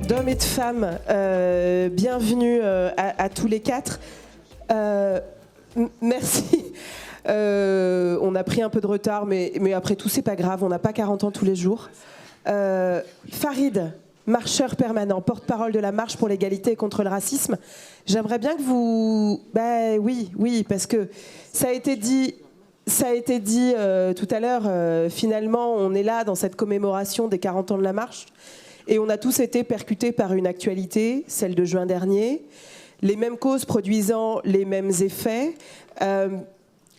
D'hommes et de femmes, bienvenue à tous les quatre. Merci. On a pris un peu de retard, mais après tout, c'est pas grave, on n'a pas 40 ans tous les jours. Farid, marcheur permanent, porte-parole de la marche pour l'égalité et contre le racisme. J'aimerais bien que vous... Oui, parce que ça a été dit tout à l'heure, finalement, on est là dans cette commémoration des 40 ans de la marche. Et on a tous été percutés par une actualité, celle de juin dernier, les mêmes causes produisant les mêmes effets.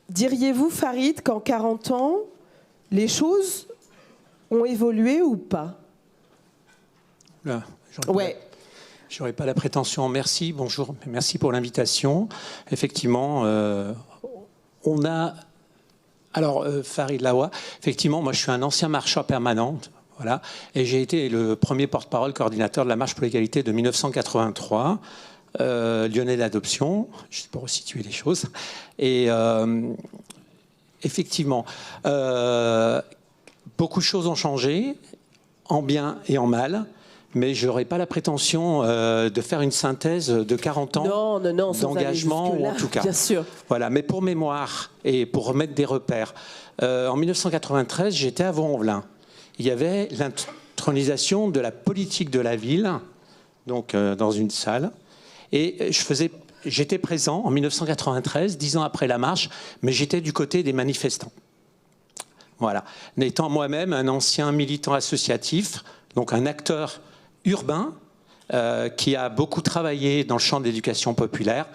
Diriez-vous, Farid, qu'en 40 ans, les choses ont évolué ou pas? Là, ouais. J'aurais pas la prétention. Merci, bonjour, merci pour l'invitation. Effectivement, on a... Alors, Farid Lawa, effectivement, moi je suis un ancien marcheur permanent. Voilà. Et j'ai été le premier porte-parole coordinateur de la marche pour l'égalité de 1983, Lyonnais d'adoption, juste pour resituer les choses. Et effectivement, beaucoup de choses ont changé, en bien et en mal, mais je n'aurais pas la prétention de faire une synthèse de 40 ans d'engagement, ou en tout cas. Bien sûr. Voilà. Mais pour mémoire et pour remettre des repères, en 1993, j'étais à Vaux-en-Velin. Il y avait l'intronisation de la politique de la ville, donc dans une salle, et j'étais présent en 1993, 10 ans après la marche, mais j'étais du côté des manifestants. Voilà, n'étant moi-même un ancien militant associatif, donc un acteur urbain qui a beaucoup travaillé dans le champ de l'éducation populaire,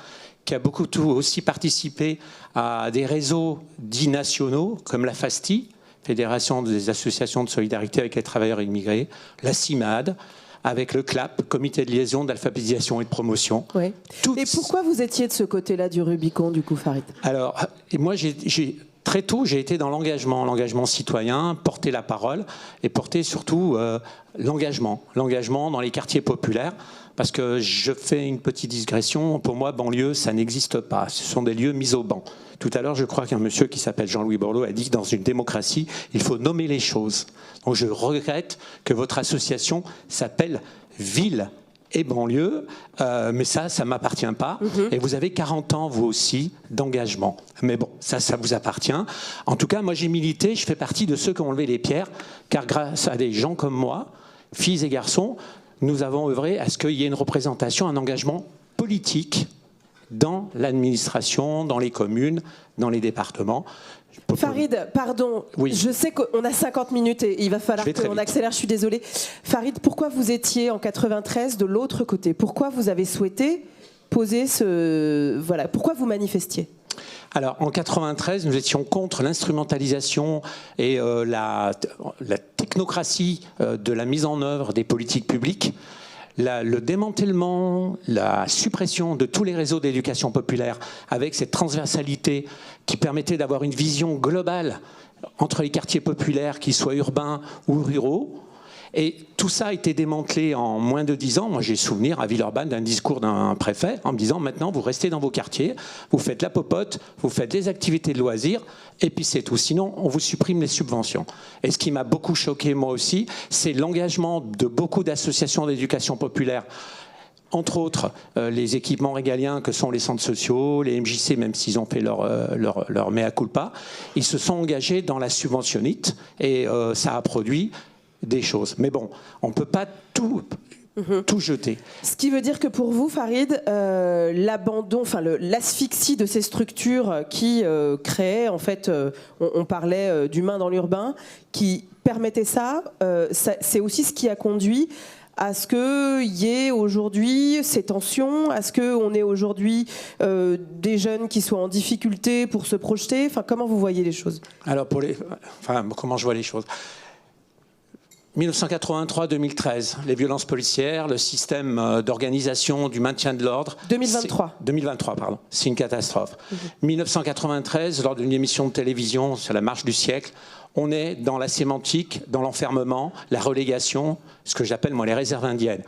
qui a beaucoup aussi participé à des réseaux dits nationaux comme la FASTI, Fédération des associations de solidarité avec les travailleurs immigrés, la CIMAD, avec le CLAP, Comité de liaison, d'alphabétisation et de promotion. Oui. Et pourquoi vous étiez de ce côté-là du Rubicon, du coup, Farid? Alors, moi, très tôt, j'ai été dans l'engagement citoyen, porter la parole et porter surtout l'engagement dans les quartiers populaires. Parce que je fais une petite digression, pour moi, banlieue, ça n'existe pas. Ce sont des lieux mis au banc. Tout à l'heure, je crois qu'un monsieur qui s'appelle Jean-Louis Borloo a dit que dans une démocratie, il faut nommer les choses. Donc je regrette que votre association s'appelle Ville et banlieue, mais ça ne m'appartient pas. Et vous avez 40 ans, vous aussi, d'engagement. Mais bon, ça vous appartient. En tout cas, moi, j'ai milité, je fais partie de ceux qui ont levé les pierres, car grâce à des gens comme moi, filles et garçons, nous avons œuvré à ce qu'il y ait une représentation, un engagement politique dans l'administration, dans les communes, dans les départements. Farid, pardon, oui. Je sais qu'on a 50 minutes et il va falloir qu'on accélère, je suis désolée. Farid, pourquoi vous étiez en 93 de l'autre côté? Pourquoi vous avez souhaité poser ce... Voilà, pourquoi vous manifestiez? Alors, en 93, nous étions contre l'instrumentalisation et la technocratie de la mise en œuvre des politiques publiques, le démantèlement, la suppression de tous les réseaux d'éducation populaire avec cette transversalité qui permettait d'avoir une vision globale entre les quartiers populaires, qu'ils soient urbains ou ruraux. Et tout ça a été démantelé en moins de 10 ans. Moi, j'ai souvenir à Villeurbanne d'un discours d'un préfet en me disant « Maintenant, vous restez dans vos quartiers, vous faites la popote, vous faites des activités de loisirs, et puis c'est tout. Sinon, on vous supprime les subventions. » Et ce qui m'a beaucoup choqué, moi aussi, c'est l'engagement de beaucoup d'associations d'éducation populaire, entre autres les équipements régaliens que sont les centres sociaux, les MJC, même s'ils ont fait leur mea culpa. Ils se sont engagés dans la subventionnite, et ça a produit des choses. Mais bon, on ne peut pas tout jeter. Ce qui veut dire que pour vous, Farid, l'abandon, enfin l'asphyxie de ces structures qui créaient, en fait, on parlait d'humains dans l'urbain, qui permettaient ça, c'est aussi ce qui a conduit à ce qu'il y ait aujourd'hui ces tensions, à ce qu'on ait aujourd'hui des jeunes qui soient en difficulté pour se projeter. Enfin, comment vous voyez les choses? Alors, comment je vois les choses? 1983-2013, les violences policières, le système d'organisation du maintien de l'ordre. 2023, pardon. C'est une catastrophe. 1993, lors d'une émission de télévision sur la marche du siècle, on est dans la sémantique, dans l'enfermement, la relégation, ce que j'appelle moi les réserves indiennes.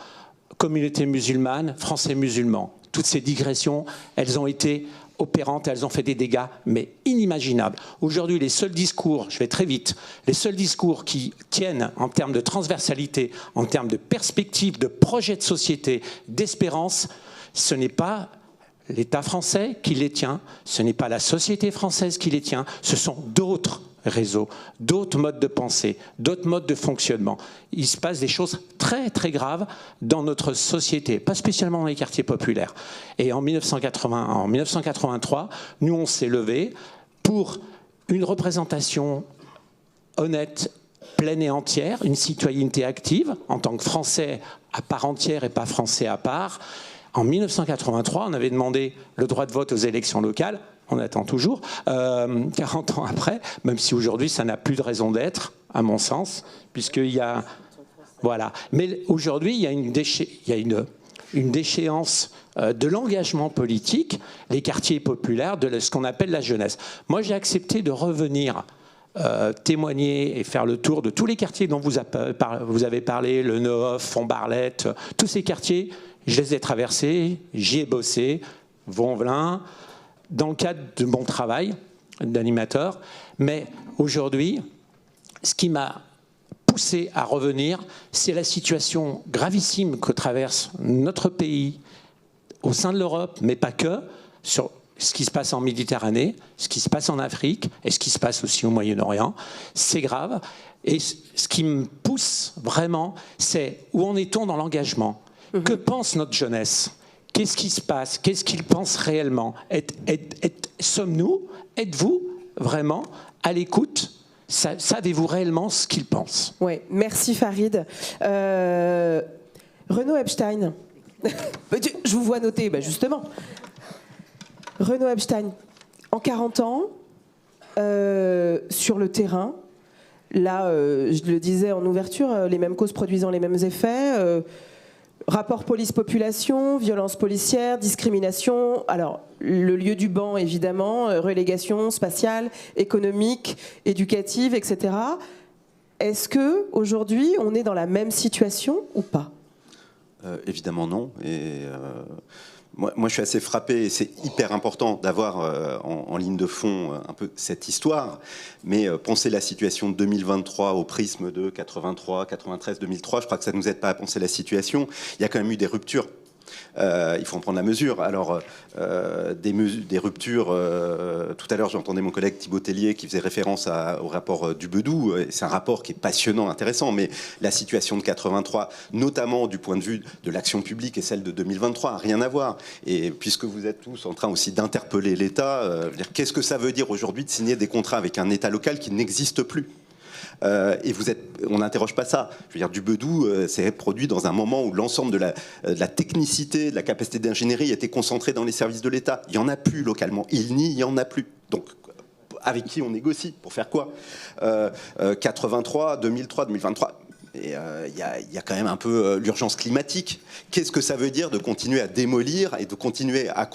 Communauté musulmane, français musulmans. Toutes ces digressions, elles ont été opérantes, elles ont fait des dégâts, mais inimaginables. Aujourd'hui, les seuls discours, je vais très vite, les seuls discours qui tiennent en termes de transversalité, en termes de perspective, de projet de société, d'espérance, ce n'est pas l'État français qui les tient, ce n'est pas la société française qui les tient, ce sont d'autres réseaux, d'autres modes de pensée, d'autres modes de fonctionnement. Il se passe des choses très très graves dans notre société, pas spécialement dans les quartiers populaires. Et en 1983, nous on s'est levés pour une représentation honnête, pleine et entière, une citoyenneté active en tant que Français à part entière et pas Français à part. En 1983, on avait demandé le droit de vote aux élections locales. On attend toujours, 40 ans après, même si aujourd'hui ça n'a plus de raison d'être, à mon sens, puisqu'il y a... Voilà. Mais aujourd'hui, il y a une déchéance de l'engagement politique, les quartiers populaires, de ce qu'on appelle la jeunesse. Moi, j'ai accepté de revenir témoigner et faire le tour de tous les quartiers dont vous avez parlé, Le Neuf, Font-Barlette, tous ces quartiers, je les ai traversés, j'y ai bossé, Vaux-en-Velin, dans le cadre de mon travail d'animateur. Mais aujourd'hui, ce qui m'a poussé à revenir, c'est la situation gravissime que traverse notre pays au sein de l'Europe, mais pas que, sur ce qui se passe en Méditerranée, ce qui se passe en Afrique et ce qui se passe aussi au Moyen-Orient. C'est grave. Et ce qui me pousse vraiment, c'est où en est-on dans l'engagement ? Que pense notre jeunesse ? Qu'est-ce qui se passe ? Qu'est-ce qu'ils pensent réellement ? Sommes-nous, êtes-vous vraiment à l'écoute ? Savez-vous réellement ce qu'ils pensent ? Oui, merci Farid. Renaud Epstein, je vous vois noter, justement. Renaud Epstein, en 40 ans, sur le terrain, là, je le disais en ouverture, les mêmes causes produisant les mêmes effets, rapport police-population, violence policière, discrimination, alors le lieu du banc évidemment, relégation spatiale, économique, éducative, etc. Est-ce qu'aujourd'hui on est dans la même situation ou pas ? Évidemment non. Et moi je suis assez frappé, et c'est hyper important d'avoir en ligne de fond un peu cette histoire, mais penser la situation de 2023 au prisme de 83, 93, 2003, je crois que ça ne nous aide pas à penser la situation. Il y a quand même eu des ruptures. Il faut en prendre la mesure. Alors, des ruptures, tout à l'heure j'entendais mon collègue Thibaut Tellier qui faisait référence au rapport du Bedou. C'est un rapport qui est passionnant, intéressant, mais la situation de 83, notamment du point de vue de l'action publique et celle de 2023, n'a rien à voir. Et puisque vous êtes tous en train aussi d'interpeller l'État, qu'est-ce que ça veut dire aujourd'hui de signer des contrats avec un État local qui n'existe plus ? Et on n'interroge pas ça. Je veux dire, du Bedou, c'est produit dans un moment où l'ensemble de la technicité, de la capacité d'ingénierie était concentrée dans les services de l'État. Il n'y en a plus localement. Il n'y en a plus. Donc, avec qui on négocie ? Pour faire quoi ? 83, 2003, 2023... Et il y a quand même un peu l'urgence climatique. Qu'est-ce que ça veut dire de continuer à démolir et de continuer à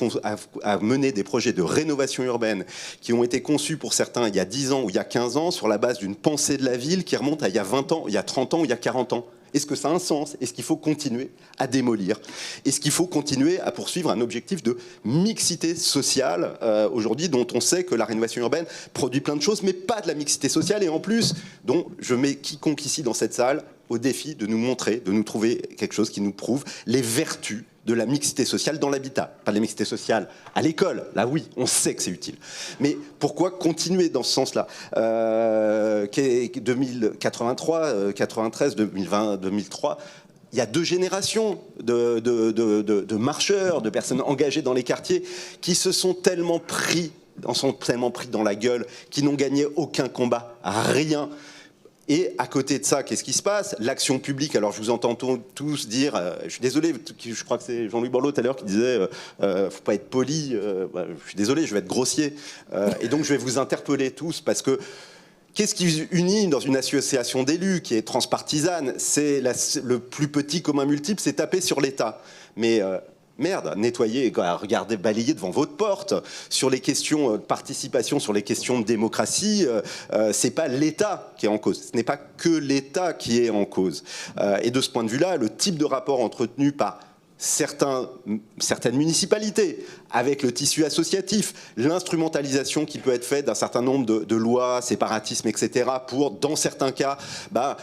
mener des projets de rénovation urbaine qui ont été conçus pour certains il y a 10 ans ou il y a 15 ans sur la base d'une pensée de la ville qui remonte à il y a 20 ans, il y a 30 ans ou il y a 40 ans ? Est-ce que ça a un sens ? Est-ce qu'il faut continuer à démolir ? Est-ce qu'il faut continuer à poursuivre un objectif de mixité sociale aujourd'hui, dont on sait que la rénovation urbaine produit plein de choses, mais pas de la mixité sociale, et en plus, dont je mets quiconque ici dans cette salle au défi de nous montrer, de nous trouver quelque chose qui nous prouve les vertus de la mixité sociale dans l'habitat. Pas de la mixité sociale à l'école, là oui, on sait que c'est utile. Mais pourquoi continuer dans ce sens-là 2083, 93, 2020, 2003, il y a 2 générations de marcheurs, de personnes engagées dans les quartiers qui se sont tellement pris dans la gueule, qui n'ont gagné aucun combat, rien. Et à côté de ça, qu'est-ce qui se passe ? L'action publique, alors je vous entends tous dire, je suis désolé, je crois que c'est Jean-Louis Borloo tout à l'heure qui disait faut pas être poli, je suis désolé, je vais être grossier. Et donc je vais vous interpeller tous, parce que qu'est-ce qui unit dans une association d'élus qui est transpartisane ? C'est le plus petit commun multiple, c'est taper sur l'État. Mais merde, nettoyer, regardez, balayer devant votre porte. Sur les questions de participation, sur les questions de démocratie, c'est pas l'État qui est en cause. Ce n'est pas que l'État qui est en cause. Et de ce point de vue-là, le type de rapport entretenu par certaines municipalités avec le tissu associatif, l'instrumentalisation qui peut être faite d'un certain nombre de lois, séparatisme, etc., pour, dans certains cas,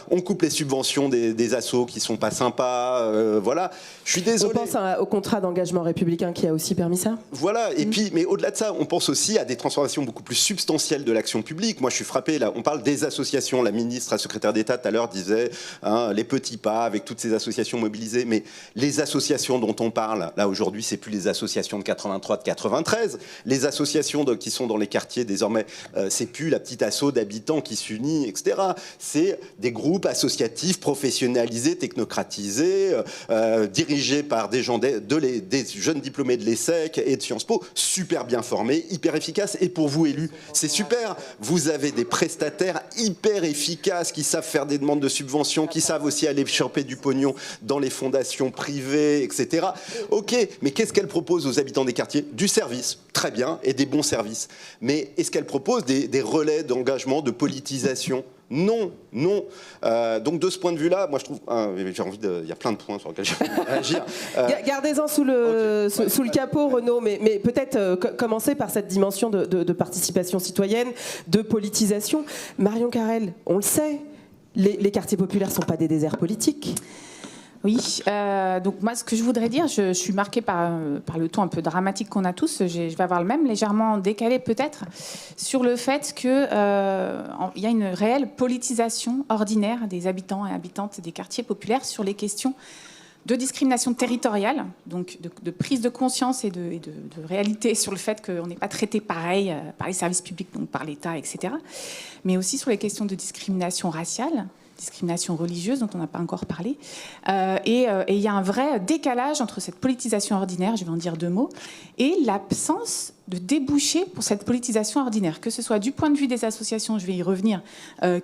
on coupe les subventions des assos qui sont pas sympas, voilà. Je suis désolé. On pense au contrat d'engagement républicain qui a aussi permis ça. Voilà, et puis, mais au-delà de ça, on pense aussi à des transformations beaucoup plus substantielles de l'action publique. Moi, je suis frappé, là, on parle des associations, la ministre, la secrétaire d'État, tout à l'heure, disait, les petits pas, avec toutes ces associations mobilisées, mais les associations dont on parle, là, aujourd'hui, c'est plus les associations de 83, de 93, les associations qui sont dans les quartiers, désormais, c'est plus la petite asso d'habitants qui s'unit, etc. C'est des groupes associatifs professionnalisés, technocratisés, dirigés par des gens, des jeunes diplômés de l'ESSEC et de Sciences Po, super bien formés, hyper efficaces. Et pour vous, élus, c'est super. Vous avez des prestataires hyper efficaces qui savent faire des demandes de subventions, qui savent aussi aller choper du pognon dans les fondations privées, etc. Ok, mais qu'est-ce qu'elle propose aux habitants des quartiers? Du service, très bien, et des bons services. Mais est-ce qu'elle propose des relais d'engagement, de politisation? Non, non. Donc de ce point de vue-là, moi je trouve, j'ai envie il y a plein de points sur lesquels j'ai envie de réagir. Gardez-en sous le capot, Renaud, mais peut-être commencer par cette dimension de participation citoyenne, de politisation. Marion Carrel, on le sait, les quartiers populaires ne sont pas des déserts politiques. Oui, donc moi ce que je voudrais dire, je suis marquée par le ton un peu dramatique qu'on a tous, je vais avoir le même, légèrement décalé peut-être, sur le fait qu'il y a une réelle politisation ordinaire des habitants et habitantes des quartiers populaires sur les questions de discrimination territoriale, donc de prise de conscience et de réalité sur le fait qu'on n'est pas traité pareil par les services publics, donc par l'État, etc., mais aussi sur les questions de discrimination raciale, discrimination religieuse dont on n'a pas encore parlé. Et il y a un vrai décalage entre cette politisation ordinaire, je vais en dire deux mots, et l'absence de débouchés pour cette politisation ordinaire, que ce soit du point de vue des associations, je vais y revenir,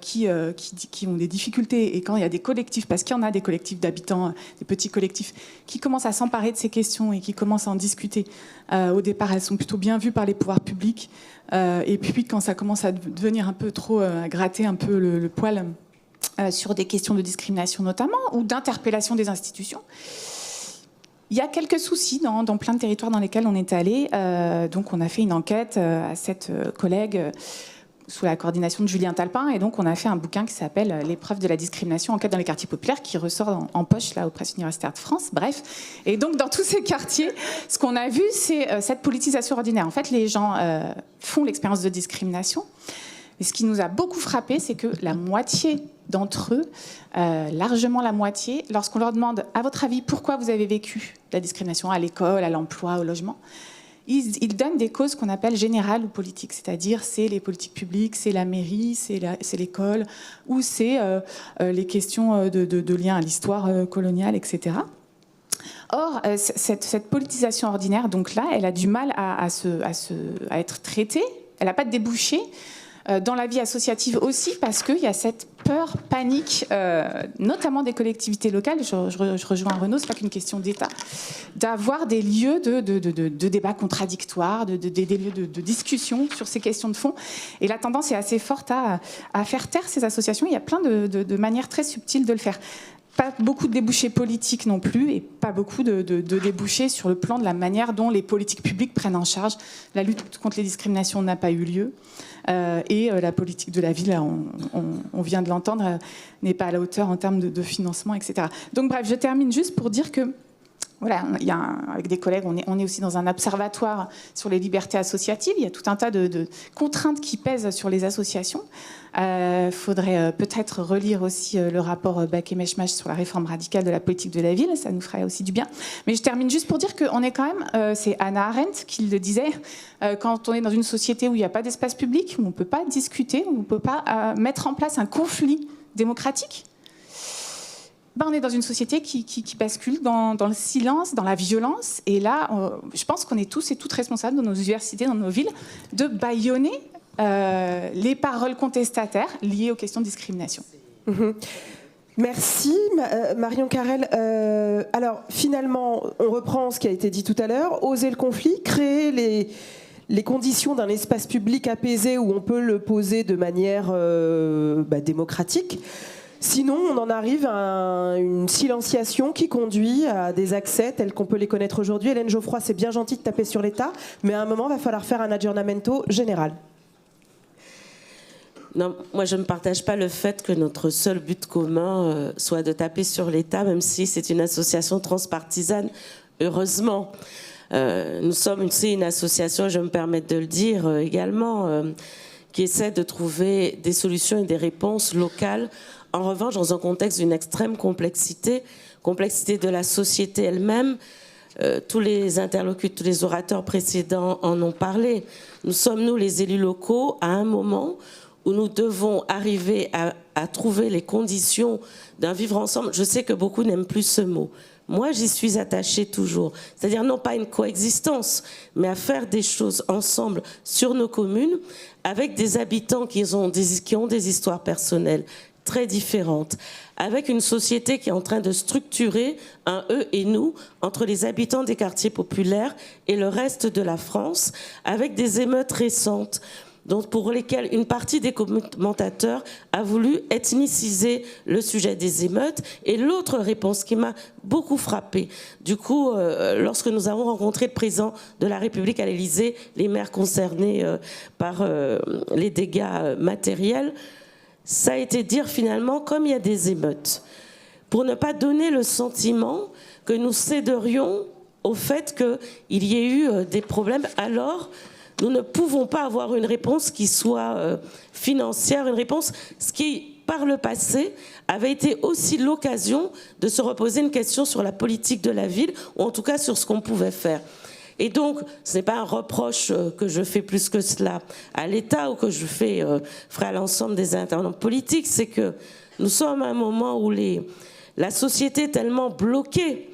qui ont des difficultés, et quand il y a des collectifs, parce qu'il y en a des collectifs d'habitants, des petits collectifs, qui commencent à s'emparer de ces questions et qui commencent à en discuter. Au départ, elles sont plutôt bien vues par les pouvoirs publics, et puis quand ça commence à devenir un peu trop, à gratter un peu le poil, sur des questions de discrimination notamment, ou d'interpellation des institutions. Il y a quelques soucis dans plein de territoires dans lesquels on est allé. Donc on a fait une enquête à 7 collègues sous la coordination de Julien Talpin, et donc on a fait un bouquin qui s'appelle « L'épreuve de la discrimination, enquête dans les quartiers populaires », qui ressort en poche là aux presses universitaires de France, bref. Et donc dans tous ces quartiers, ce qu'on a vu, c'est cette politisation ordinaire. En fait, les gens font l'expérience de discrimination. Et ce qui nous a beaucoup frappé, c'est que la moitié d'entre eux, largement la moitié, lorsqu'on leur demande, à votre avis, pourquoi vous avez vécu la discrimination à l'école, à l'emploi, au logement, ils donnent des causes qu'on appelle générales ou politiques, c'est-à-dire c'est les politiques publiques, c'est la mairie, c'est l'école, ou c'est les questions de lien à l'histoire coloniale, etc. Or, cette politisation ordinaire, donc là, elle a du mal à être traitée, elle n'a pas de débouché. Dans la vie associative aussi, parce qu'il y a cette peur, panique, notamment des collectivités locales, je rejoins Renaud, c'est pas qu'une question d'État, d'avoir des lieux de débats contradictoires, des lieux de discussion sur ces questions de fond. Et la tendance est assez forte à faire taire ces associations. Il y a plein de manières très subtiles de le faire. Pas beaucoup de débouchés politiques non plus, et pas beaucoup de débouchés sur le plan de la manière dont les politiques publiques prennent en charge la lutte contre les discriminations n'a pas eu lieu. Et la politique de la ville, on vient de l'entendre, n'est pas à la hauteur en termes de financement, etc. Donc bref, je termine juste pour dire que, voilà, avec des collègues, on est aussi dans un observatoire sur les libertés associatives. Il y a tout un tas de contraintes qui pèsent sur les associations. Il faudrait peut-être relire aussi le rapport Baquet-Meshmach sur la réforme radicale de la politique de la ville. Ça nous ferait aussi du bien. Mais je termine juste pour dire qu'on est quand même, c'est Hannah Arendt qui le disait, quand on est dans une société où il n'y a pas d'espace public, où on ne peut pas discuter, où on ne peut pas mettre en place un conflit démocratique, on est dans une société qui bascule dans le silence, dans la violence. Et là, je pense qu'on est tous et toutes responsables dans nos universités, dans nos villes, de bâillonner les paroles contestataires liées aux questions de discrimination. Mmh. Merci Marion Carrel. Alors finalement, on reprend ce qui a été dit tout à l'heure, oser le conflit, créer les conditions d'un espace public apaisé où on peut le poser de manière démocratique. Sinon, on en arrive à une silenciation qui conduit à des accès tels qu'on peut les connaître aujourd'hui. Hélène Geoffroy, c'est bien gentil de taper sur l'État, mais à un moment, il va falloir faire un aggiornamento général. Non, moi je ne partage pas le fait que notre seul but commun soit de taper sur l'État, même si c'est une association transpartisane, heureusement. Nous sommes une association, je me permets de le dire également, qui essaie de trouver des solutions et des réponses locales. En revanche, dans un contexte d'une extrême complexité de la société elle-même, tous les interlocuteurs, tous les orateurs précédents en ont parlé. Nous sommes, nous, les élus locaux, à un moment où nous devons arriver à trouver les conditions d'un vivre ensemble. Je sais que beaucoup n'aiment plus ce mot. Moi, j'y suis attachée toujours. C'est-à-dire non pas une coexistence, mais à faire des choses ensemble sur nos communes avec des habitants qui ont des histoires personnelles très différentes, avec une société qui est en train de structurer un eux et nous entre les habitants des quartiers populaires et le reste de la France, avec des émeutes récentes, donc pour lesquels une partie des commentateurs a voulu ethniciser le sujet des émeutes. Et l'autre réponse qui m'a beaucoup frappée, du coup, lorsque nous avons rencontré le président de la République à l'Élysée, les maires concernés par les dégâts matériels, ça a été dire finalement, comme il y a des émeutes, pour ne pas donner le sentiment que nous céderions au fait qu'il y ait eu des problèmes, alors nous ne pouvons pas avoir une réponse qui soit financière, une réponse, ce qui, par le passé, avait été aussi l'occasion de se reposer une question sur la politique de la ville, ou en tout cas sur ce qu'on pouvait faire. Et donc, ce n'est pas un reproche que je fais plus que cela à l'État ou que je ferai à l'ensemble des intervenants politiques, c'est que nous sommes à un moment où la société est tellement bloquée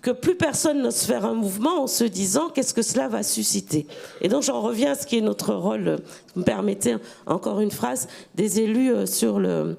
que plus personne n'ose faire un mouvement en se disant qu'est-ce que cela va susciter. Et donc j'en reviens à ce qui est notre rôle, vous me permettez encore une phrase, des élus sur le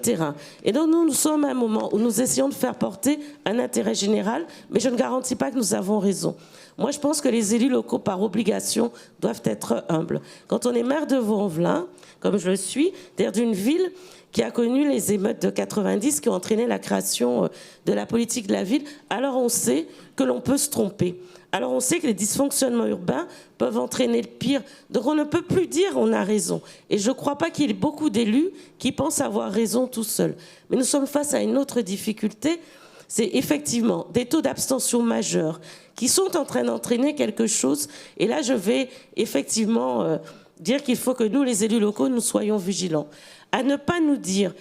terrain. Et donc nous sommes à un moment où nous essayons de faire porter un intérêt général, mais je ne garantis pas que nous avons raison. Moi je pense que les élus locaux par obligation doivent être humbles. Quand on est maire de Vaux-en-Velin, comme je le suis, c'est-à-dire d'une ville qui a connu les émeutes de 90, qui ont entraîné la création de la politique de la ville, alors on sait que l'on peut se tromper. Alors on sait que les dysfonctionnements urbains peuvent entraîner le pire. Donc on ne peut plus dire on a raison. Et je ne crois pas qu'il y ait beaucoup d'élus qui pensent avoir raison tout seuls. Mais nous sommes face à une autre difficulté, c'est effectivement des taux d'abstention majeurs qui sont en train d'entraîner quelque chose. Et là, je vais effectivement dire qu'il faut que nous, les élus locaux, nous soyons vigilants. À ne pas nous dire,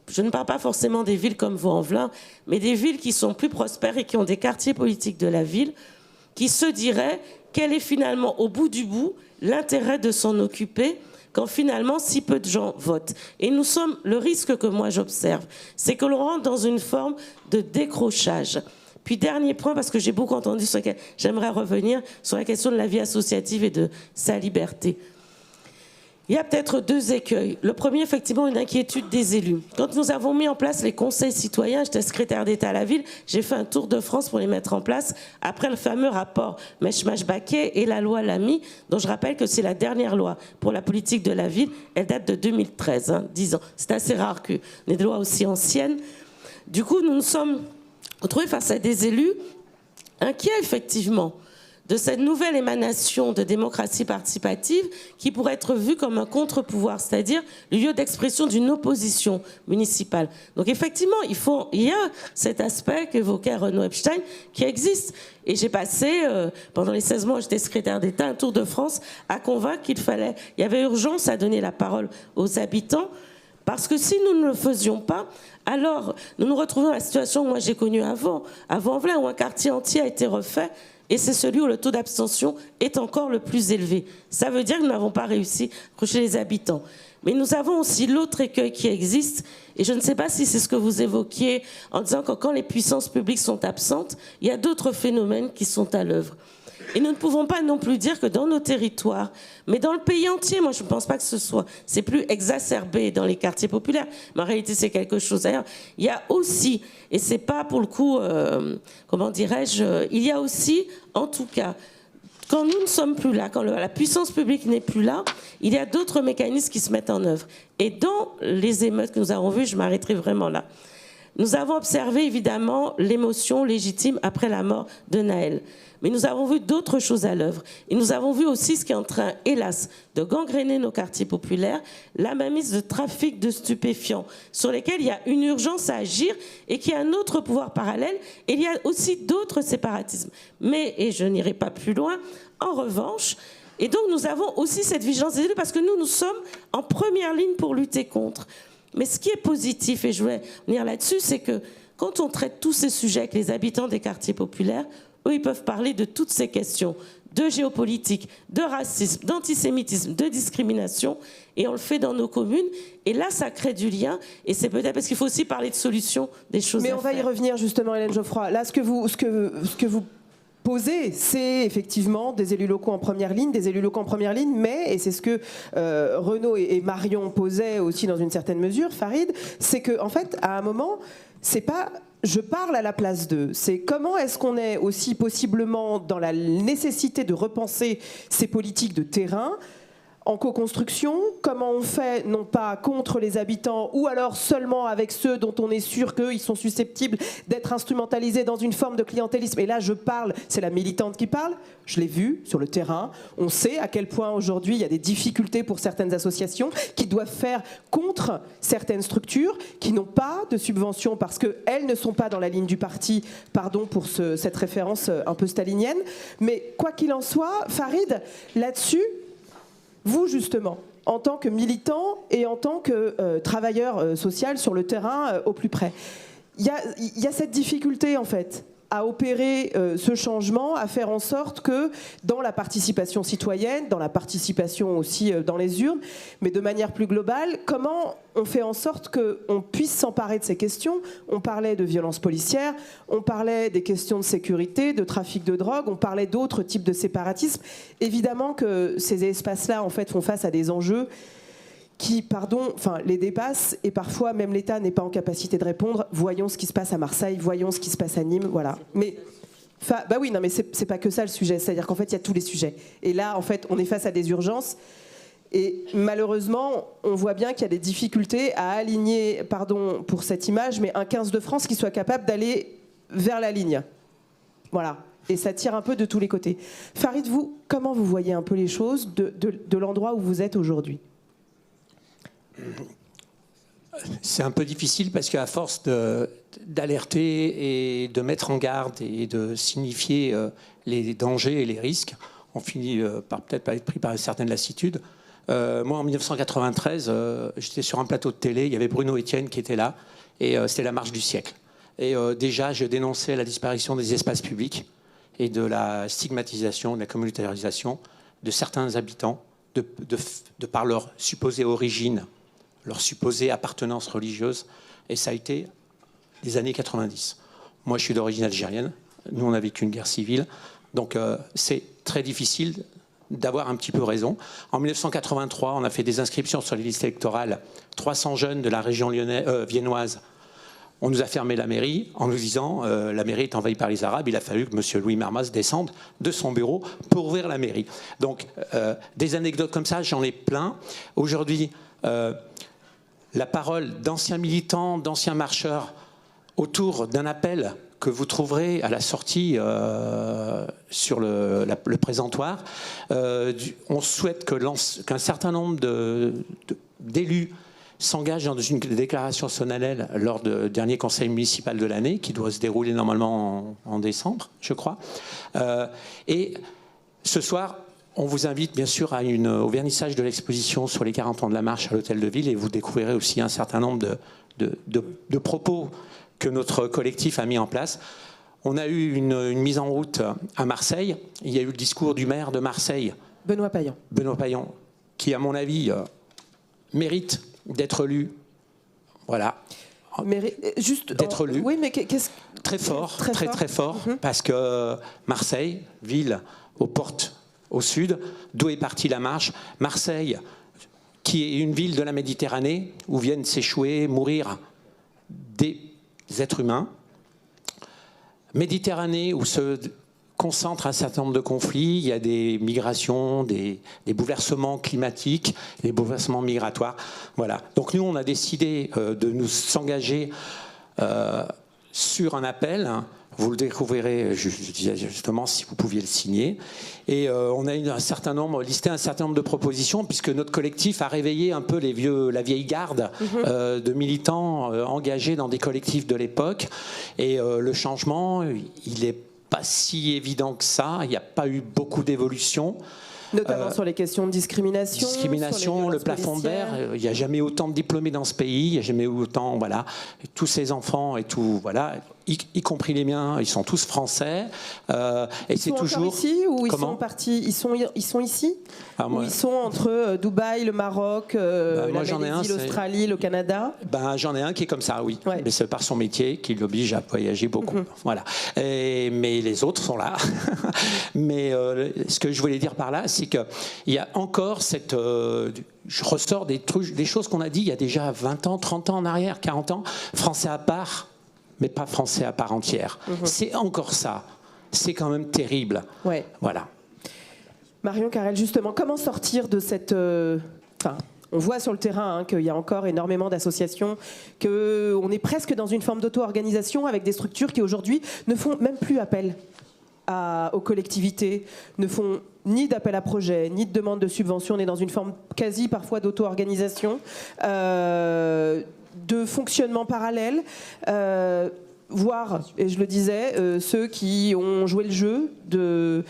je ne parle pas forcément des villes comme Vaux-en-Velin, mais des villes qui sont plus prospères et qui ont des quartiers politiques de la ville, qui se diraient quel est finalement, au bout du bout, l'intérêt de s'en occuper quand finalement si peu de gens votent. Et nous sommes, le risque que moi j'observe, c'est que l'on rentre dans une forme de décrochage. Puis dernier point, parce que j'ai beaucoup entendu sur lequel j'aimerais revenir, sur la question de la vie associative et de sa liberté. Il y a peut-être deux écueils. Le premier, effectivement, une inquiétude des élus. Quand nous avons mis en place les conseils citoyens, j'étais secrétaire d'État à la ville, j'ai fait un tour de France pour les mettre en place, après le fameux rapport Meshmash-Baquet et la loi Lamy, dont je rappelle que c'est la dernière loi pour la politique de la ville. Elle date de 2013, 10 ans. C'est assez rare qu'on ait des lois aussi anciennes. Du coup, nous nous sommes retrouvés face à des élus inquiets, effectivement, de cette nouvelle émanation de démocratie participative qui pourrait être vue comme un contre-pouvoir, c'est-à-dire le lieu d'expression d'une opposition municipale. Donc effectivement, il y a cet aspect qu'évoquait Renaud Epstein qui existe. Et j'ai passé, pendant les 16 mois où j'étais secrétaire d'État, un tour de France à convaincre il y avait urgence à donner la parole aux habitants, parce que si nous ne le faisions pas, alors nous nous retrouvons dans la situation que moi j'ai connue à Vaux-en-Velin, où un quartier entier a été refait, et c'est celui où le taux d'abstention est encore le plus élevé. Ça veut dire que nous n'avons pas réussi à accrocher les habitants. Mais nous avons aussi l'autre écueil qui existe, et je ne sais pas si c'est ce que vous évoquiez en disant que quand les puissances publiques sont absentes, il y a d'autres phénomènes qui sont à l'œuvre. Et nous ne pouvons pas non plus dire que dans nos territoires, mais dans le pays entier, moi je ne pense pas que c'est plus exacerbé dans les quartiers populaires, mais en réalité c'est quelque chose d'ailleurs. Il y a aussi, et c'est pas pour le coup, comment dirais-je, il y a aussi, en tout cas, quand nous ne sommes plus là, quand la puissance publique n'est plus là, il y a d'autres mécanismes qui se mettent en œuvre. Et dans les émeutes que nous avons vues, je m'arrêterai vraiment là, nous avons observé évidemment l'émotion légitime après la mort de Naël. Mais nous avons vu d'autres choses à l'œuvre. Et nous avons vu aussi ce qui est en train, hélas, de gangréner nos quartiers populaires, la mainmise de trafic de stupéfiants, sur lesquels il y a une urgence à agir et qui a un autre pouvoir parallèle. Et il y a aussi d'autres séparatismes. Mais, et je n'irai pas plus loin, en revanche, et donc nous avons aussi cette vigilance des élus parce que nous sommes en première ligne pour lutter contre. Mais ce qui est positif, et je voulais venir là-dessus, c'est que quand on traite tous ces sujets avec les habitants des quartiers populaires, eux, ils peuvent parler de toutes ces questions, de géopolitique, de racisme, d'antisémitisme, de discrimination, et on le fait dans nos communes. Et là, ça crée du lien, et c'est peut-être parce qu'il faut aussi parler de solutions, des choses à faire. Mais on va y revenir justement, Hélène Geoffroy. Là, ce que vous posez, c'est effectivement des élus locaux en première ligne, mais, et c'est ce que Renaud et Marion posaient aussi dans une certaine mesure, Farid, c'est qu'en fait, à un moment, c'est pas... Je parle à la place d'eux. C'est comment est-ce qu'on est aussi possiblement dans la nécessité de repenser ces politiques de terrain en co-construction, comment on fait non pas contre les habitants ou alors seulement avec ceux dont on est sûr qu'ils sont susceptibles d'être instrumentalisés dans une forme de clientélisme. Et là je parle, c'est la militante qui parle, je l'ai vu sur le terrain, on sait à quel point aujourd'hui il y a des difficultés pour certaines associations qui doivent faire contre certaines structures qui n'ont pas de subventions parce qu'elles ne sont pas dans la ligne du parti, pardon pour cette référence un peu stalinienne, mais quoi qu'il en soit, Farid, là-dessus, vous, justement, en tant que militant et en tant que travailleur social sur le terrain au plus près, il y a cette difficulté, en fait, à opérer ce changement, à faire en sorte que dans la participation citoyenne, dans la participation aussi dans les urnes, mais de manière plus globale, comment on fait en sorte qu'on puisse s'emparer de ces questions. On parlait de violences policières, on parlait des questions de sécurité, de trafic de drogue, on parlait d'autres types de séparatisme. Évidemment que ces espaces-là, en fait, font face à des enjeux qui, les dépassent et parfois même l'État n'est pas en capacité de répondre. Voyons ce qui se passe à Marseille, voyons ce qui se passe à Nîmes, voilà. Mais oui, non, mais c'est pas que ça le sujet. C'est-à-dire qu'en fait, il y a tous les sujets. Et là, en fait, on est face à des urgences. Et malheureusement, on voit bien qu'il y a des difficultés à aligner, pardon pour cette image, mais un 15 de France qui soit capable d'aller vers la ligne. Voilà. Et ça tire un peu de tous les côtés. Farid, vous, comment vous voyez un peu les choses de l'endroit où vous êtes aujourd'hui ? C'est un peu difficile parce qu'à force d'alerter et de mettre en garde et de signifier les dangers et les risques, on finit par peut-être être pris par une certaine lassitude. Moi, en 1993, j'étais sur un plateau de télé, il y avait Bruno Etienne qui était là, et c'était la marche du siècle. Et déjà, je dénonçais la disparition des espaces publics et de la stigmatisation, de la communautarisation de certains habitants de par leur supposée origine, leur supposée appartenance religieuse. Et ça a été les années 90. Moi, je suis d'origine algérienne. Nous, on a vécu une guerre civile. Donc, c'est très difficile d'avoir un petit peu raison. En 1983, on a fait des inscriptions sur les listes électorales. 300 jeunes de la région viennoise. On nous a fermé la mairie en nous disant la mairie est envahie par les Arabes. Il a fallu que M. Louis Mermaz descende de son bureau pour ouvrir la mairie. Donc, des anecdotes comme ça, j'en ai plein. Aujourd'hui, la parole d'anciens militants, d'anciens marcheurs autour d'un appel que vous trouverez à la sortie sur le présentoir. On souhaite qu'un certain nombre d'élus s'engagent dans une déclaration solennelle lors du dernier conseil municipal de l'année, qui doit se dérouler normalement en décembre, je crois. Et ce soir, on vous invite bien sûr au vernissage de l'exposition sur les 40 ans de la marche à l'Hôtel de Ville, et vous découvrirez aussi un certain nombre de propos que notre collectif a mis en place. On a eu une mise en route à Marseille. Il y a eu le discours du maire de Marseille, Benoît Payan, qui, à mon avis, mérite d'être lu. Voilà. Juste d'être lu. Oui, mais très fort, très fort, parce que Marseille, ville aux portes au sud, d'où est partie la marche. Marseille, qui est une ville de la Méditerranée, où viennent s'échouer, mourir des êtres humains. Méditerranée, où se concentre un certain nombre de conflits. Il y a des migrations, des bouleversements climatiques, des bouleversements migratoires. Voilà. Donc nous, on a décidé de nous s'engager sur un appel. Vous le découvrirez justement si vous pouviez le signer. Et on a listé un certain nombre de propositions, puisque notre collectif a réveillé un peu la vieille garde de militants engagés dans des collectifs de l'époque. Et le changement, il n'est pas si évident que ça. Il n'y a pas eu beaucoup d'évolution. Notamment sur les questions de discrimination. Discrimination, le plafond de verre. Il n'y a jamais autant de diplômés dans ce pays. Il n'y a jamais autant, voilà, tous ces enfants et tout, voilà, y compris les miens, ils sont tous français. Et c'est toujours. Ils sont ici ou ils Comment sont partis? Ils sont ici moi, ou ils sont entre Dubaï, le Maroc, la Malaisie, l'Australie, le Canada? J'en ai un qui est comme ça, oui. Ouais. Mais c'est par son métier qui l'oblige à voyager beaucoup. Voilà. Mais les autres sont là. Mais ce que je voulais dire par là, c'est qu'il y a encore cette... je ressors des choses qu'on a dit il y a déjà 20 ans, 30 ans en arrière, 40 ans. Français à part, mais pas français à part entière. C'est encore ça. C'est quand même terrible. Ouais. Voilà. Marion Carrel, justement, comment sortir de cette... on voit sur le terrain qu'il y a encore énormément d'associations, qu'on est presque dans une forme d'auto-organisation avec des structures qui aujourd'hui ne font même plus appel aux collectivités, ne font ni d'appel à projet, ni de demande de subvention. On est dans une forme quasi parfois d'auto-organisation, de fonctionnement parallèle, voire, et je le disais, ceux qui ont joué le jeu de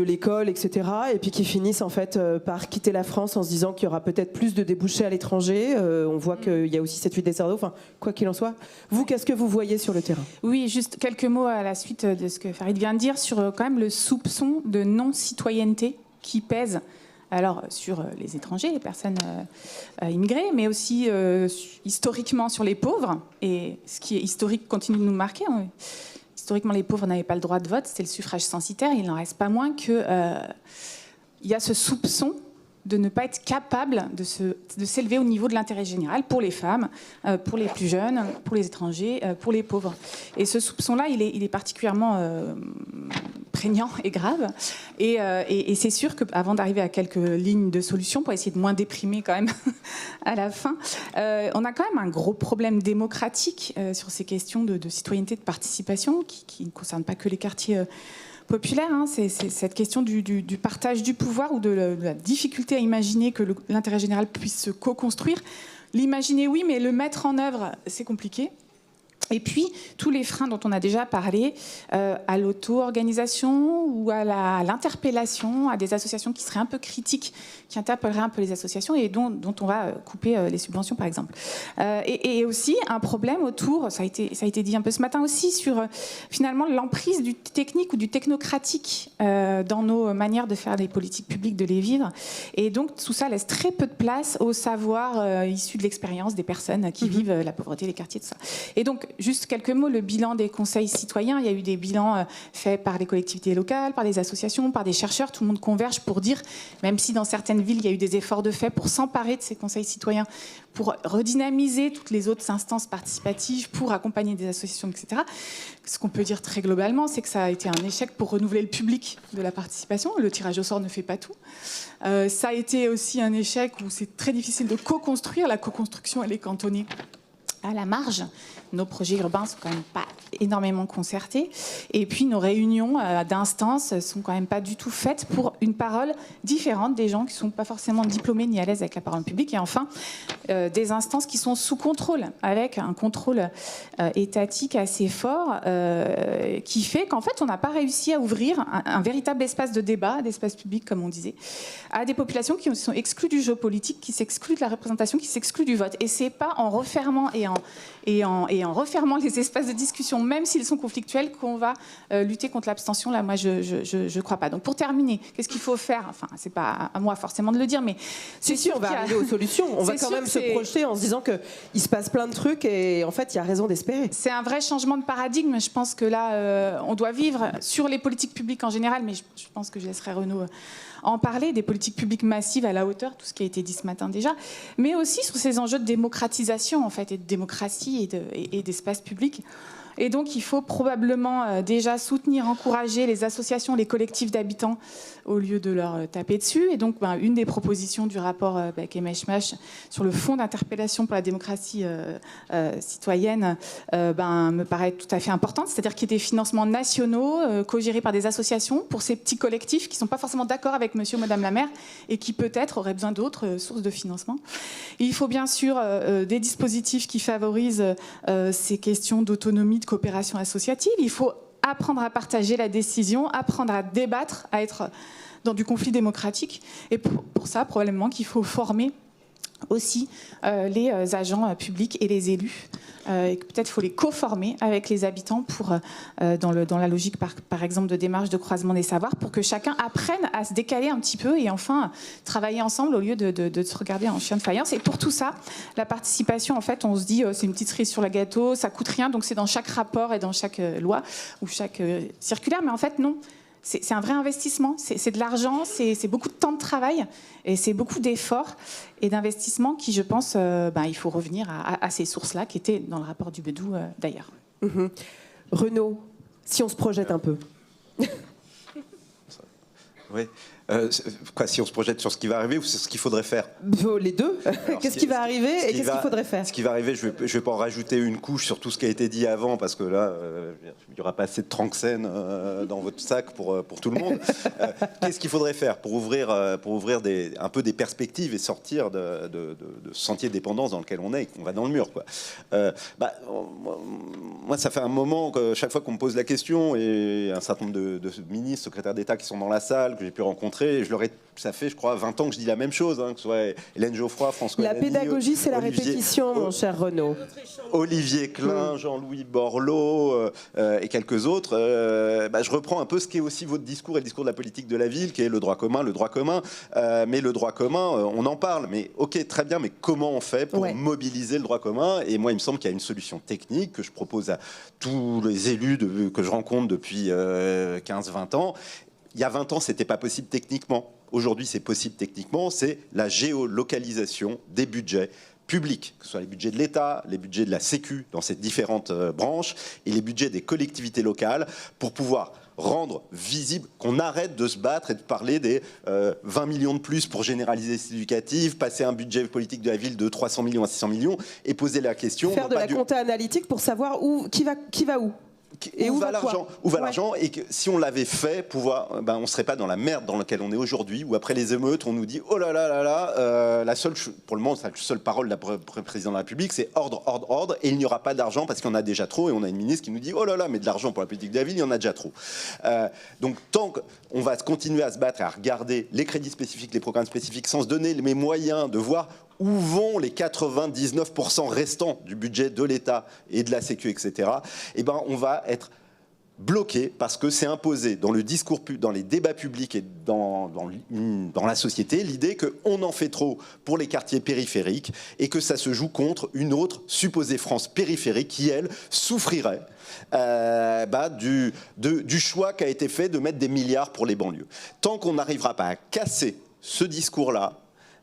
l'école, etc., et puis qui finissent en fait par quitter la France en se disant qu'il y aura peut-être plus de débouchés à l'étranger. On voit qu'il y a aussi cette fuite des cerveaux. Enfin, quoi qu'il en soit, vous, qu'est-ce que vous voyez sur le terrain? Oui, juste quelques mots à la suite de ce que Farid vient de dire sur quand même le soupçon de non-citoyenneté qui pèse alors sur les étrangers, les personnes immigrées, mais aussi historiquement sur les pauvres. Et ce qui est historique continue de nous marquer. Historiquement, les pauvres n'avaient pas le droit de vote, c'était le suffrage censitaire. Il n'en reste pas moins qu'il y a ce soupçon de ne pas être capable de s'élever au niveau de l'intérêt général pour les femmes, pour les plus jeunes, pour les étrangers, pour les pauvres. Et ce soupçon-là, il est particulièrement prégnant et grave. Et c'est sûr qu'avant d'arriver à quelques lignes de solution, pour essayer de moins déprimer quand même à la fin, on a quand même un gros problème démocratique sur ces questions de citoyenneté, de participation, qui ne concernent pas que les quartiers populaire, c'est cette question du partage du pouvoir ou de la difficulté à imaginer que l'intérêt général puisse se co-construire. L'imaginer, oui, mais le mettre en œuvre, c'est compliqué. Et puis, tous les freins dont on a déjà parlé, à l'auto-organisation ou à l'interpellation, à des associations qui seraient un peu critiques, qui interpelleraient un peu les associations et dont on va couper les subventions, par exemple. Et aussi, un problème autour, ça a été dit un peu ce matin aussi, sur finalement l'emprise du technique ou du technocratique dans nos manières de faire des politiques publiques, de les vivre. Et donc, tout ça laisse très peu de place au savoir issu de l'expérience des personnes qui vivent la pauvreté, les quartiers, tout ça. Et donc, juste quelques mots, le bilan des conseils citoyens. Il y a eu des bilans faits par les collectivités locales, par des associations, par des chercheurs. Tout le monde converge pour dire, même si dans certaines villes, il y a eu des efforts de fait pour s'emparer de ces conseils citoyens, pour redynamiser toutes les autres instances participatives, pour accompagner des associations, etc. Ce qu'on peut dire très globalement, c'est que ça a été un échec pour renouveler le public de la participation. Le tirage au sort ne fait pas tout. Ça a été aussi un échec où c'est très difficile de co-construire. La co-construction, elle est cantonnée à la marge. Nos projets urbains sont quand même pas énormément concertés. Et puis nos réunions d'instances sont quand même pas du tout faites pour une parole différente des gens qui sont pas forcément diplômés ni à l'aise avec la parole publique. Et enfin, des instances qui sont sous contrôle, avec un contrôle étatique assez fort, qui fait qu'en fait, on n'a pas réussi à ouvrir un véritable espace de débat, d'espace public, comme on disait, à des populations qui sont exclues du jeu politique, qui s'excluent de la représentation, qui s'excluent du vote. Et c'est pas en refermant et en refermant les espaces de discussion, même s'ils sont conflictuels, qu'on va lutter contre l'abstention. Là, moi, je crois pas. Donc, pour terminer, qu'est-ce qu'il faut faire? Enfin, c'est pas à moi forcément de le dire, mais c'est sûr, on va arriver aux solutions. On va quand même se projeter en se disant qu'il se passe plein de trucs et en fait, il y a raison d'espérer. C'est un vrai changement de paradigme. Je pense que là, on doit vivre sur les politiques publiques en général, mais je pense que je laisserai Renaud en parler, des politiques publiques massives à la hauteur, tout ce qui a été dit ce matin déjà, mais aussi sur ces enjeux de démocratisation en fait, et de démocratie et d'espace public. Et donc, il faut probablement déjà soutenir, encourager les associations, les collectifs d'habitants au lieu de leur taper dessus. Et donc, une des propositions du rapport Kemesh-Mash sur le fonds d'interpellation pour la démocratie citoyenne me paraît tout à fait importante. C'est-à-dire qu'il y ait des financements nationaux co-gérés par des associations pour ces petits collectifs qui ne sont pas forcément d'accord avec monsieur ou madame la maire et qui peut-être auraient besoin d'autres sources de financement. Et il faut bien sûr des dispositifs qui favorisent ces questions d'autonomie, de coopération associative. Il faut apprendre à partager la décision, apprendre à débattre, à être dans du conflit démocratique. Et pour ça, probablement qu'il faut former aussi les agents publics et les élus. Peut-être faut les co-former avec les habitants pour, dans la logique par exemple de démarche de croisement des savoirs, pour que chacun apprenne à se décaler un petit peu et enfin travailler ensemble au lieu de se regarder en chien de faïence. Et pour tout ça, la participation, en fait, on se dit c'est une petite cerise sur le gâteau, ça coûte rien, donc c'est dans chaque rapport et dans chaque loi ou chaque circulaire, mais en fait non. C'est un vrai investissement, c'est de l'argent, c'est beaucoup de temps de travail et c'est beaucoup d'efforts et d'investissements qui, je pense, il faut revenir à ces sources-là qui étaient dans le rapport du Bedou d'ailleurs. Renaud, si on se projette un peu. Oui. Si on se projette sur ce qui va arriver ou sur ce qu'il faudrait faire? Les deux. Qu'est-ce qui va arriver et qu'est-ce qu'il faudrait faire? Ce qui va arriver, je vais pas en rajouter une couche sur tout ce qui a été dit avant, parce que là, il n'y aura pas assez de tranxène dans votre sac pour tout le monde. Qu'est-ce qu'il faudrait faire pour ouvrir un peu des perspectives et sortir de ce sentier de dépendance dans lequel on est et qu'on va dans le mur, quoi. Moi, ça fait un moment que chaque fois qu'on me pose la question, et un certain nombre de ministres, secrétaires d'État qui sont dans la salle, que j'ai pu rencontrer, et ça fait, je crois, 20 ans que je dis la même chose, que ce soit Hélène Geoffroy, François La pédagogie, c'est la répétition, mon cher Renaud. Olivier Klein, Jean-Louis Borloo et quelques autres. Je reprends un peu ce qui est aussi votre discours et le discours de la politique de la ville, qui est le droit commun. Mais le droit commun, on en parle. Mais ok, très bien, mais comment on fait pour mobiliser le droit commun? Et moi, il me semble qu'il y a une solution technique que je propose à tous les élus que je rencontre depuis 15-20 ans. Il y a 20 ans, ce n'était pas possible techniquement. Aujourd'hui, c'est possible techniquement. C'est la géolocalisation des budgets publics, que ce soit les budgets de l'État, les budgets de la Sécu dans ces différentes branches et les budgets des collectivités locales pour pouvoir rendre visible qu'on arrête de se battre et de parler des 20 millions de plus pour généraliser les éducatifs, passer un budget politique de la ville de 300 millions à 600 millions et poser la question... Faire de la compta analytique pour savoir qui va où. Et où va l'argent? Et que si on l'avait fait, on ne serait pas dans la merde dans laquelle on est aujourd'hui, où après les émeutes, on nous dit oh là là là là, pour le moment, la seule parole de la président de la République, c'est ordre, ordre, ordre, et il n'y aura pas d'argent parce qu'il y en a déjà trop, et on a une ministre qui nous dit oh là là, mais de l'argent pour la politique de la ville, il y en a déjà trop. Donc tant qu'on va continuer à se battre et à regarder les crédits spécifiques, les programmes spécifiques, sans se donner les moyens de voir où vont les 99% restants du budget de l'État et de la Sécu, etc., on va être bloqué parce que c'est imposé dans le discours, dans les débats publics et dans la société, l'idée qu'on en fait trop pour les quartiers périphériques et que ça se joue contre une autre supposée France périphérique qui, elle, souffrirait du choix qui a été fait de mettre des milliards pour les banlieues. Tant qu'on n'arrivera pas à casser ce discours-là,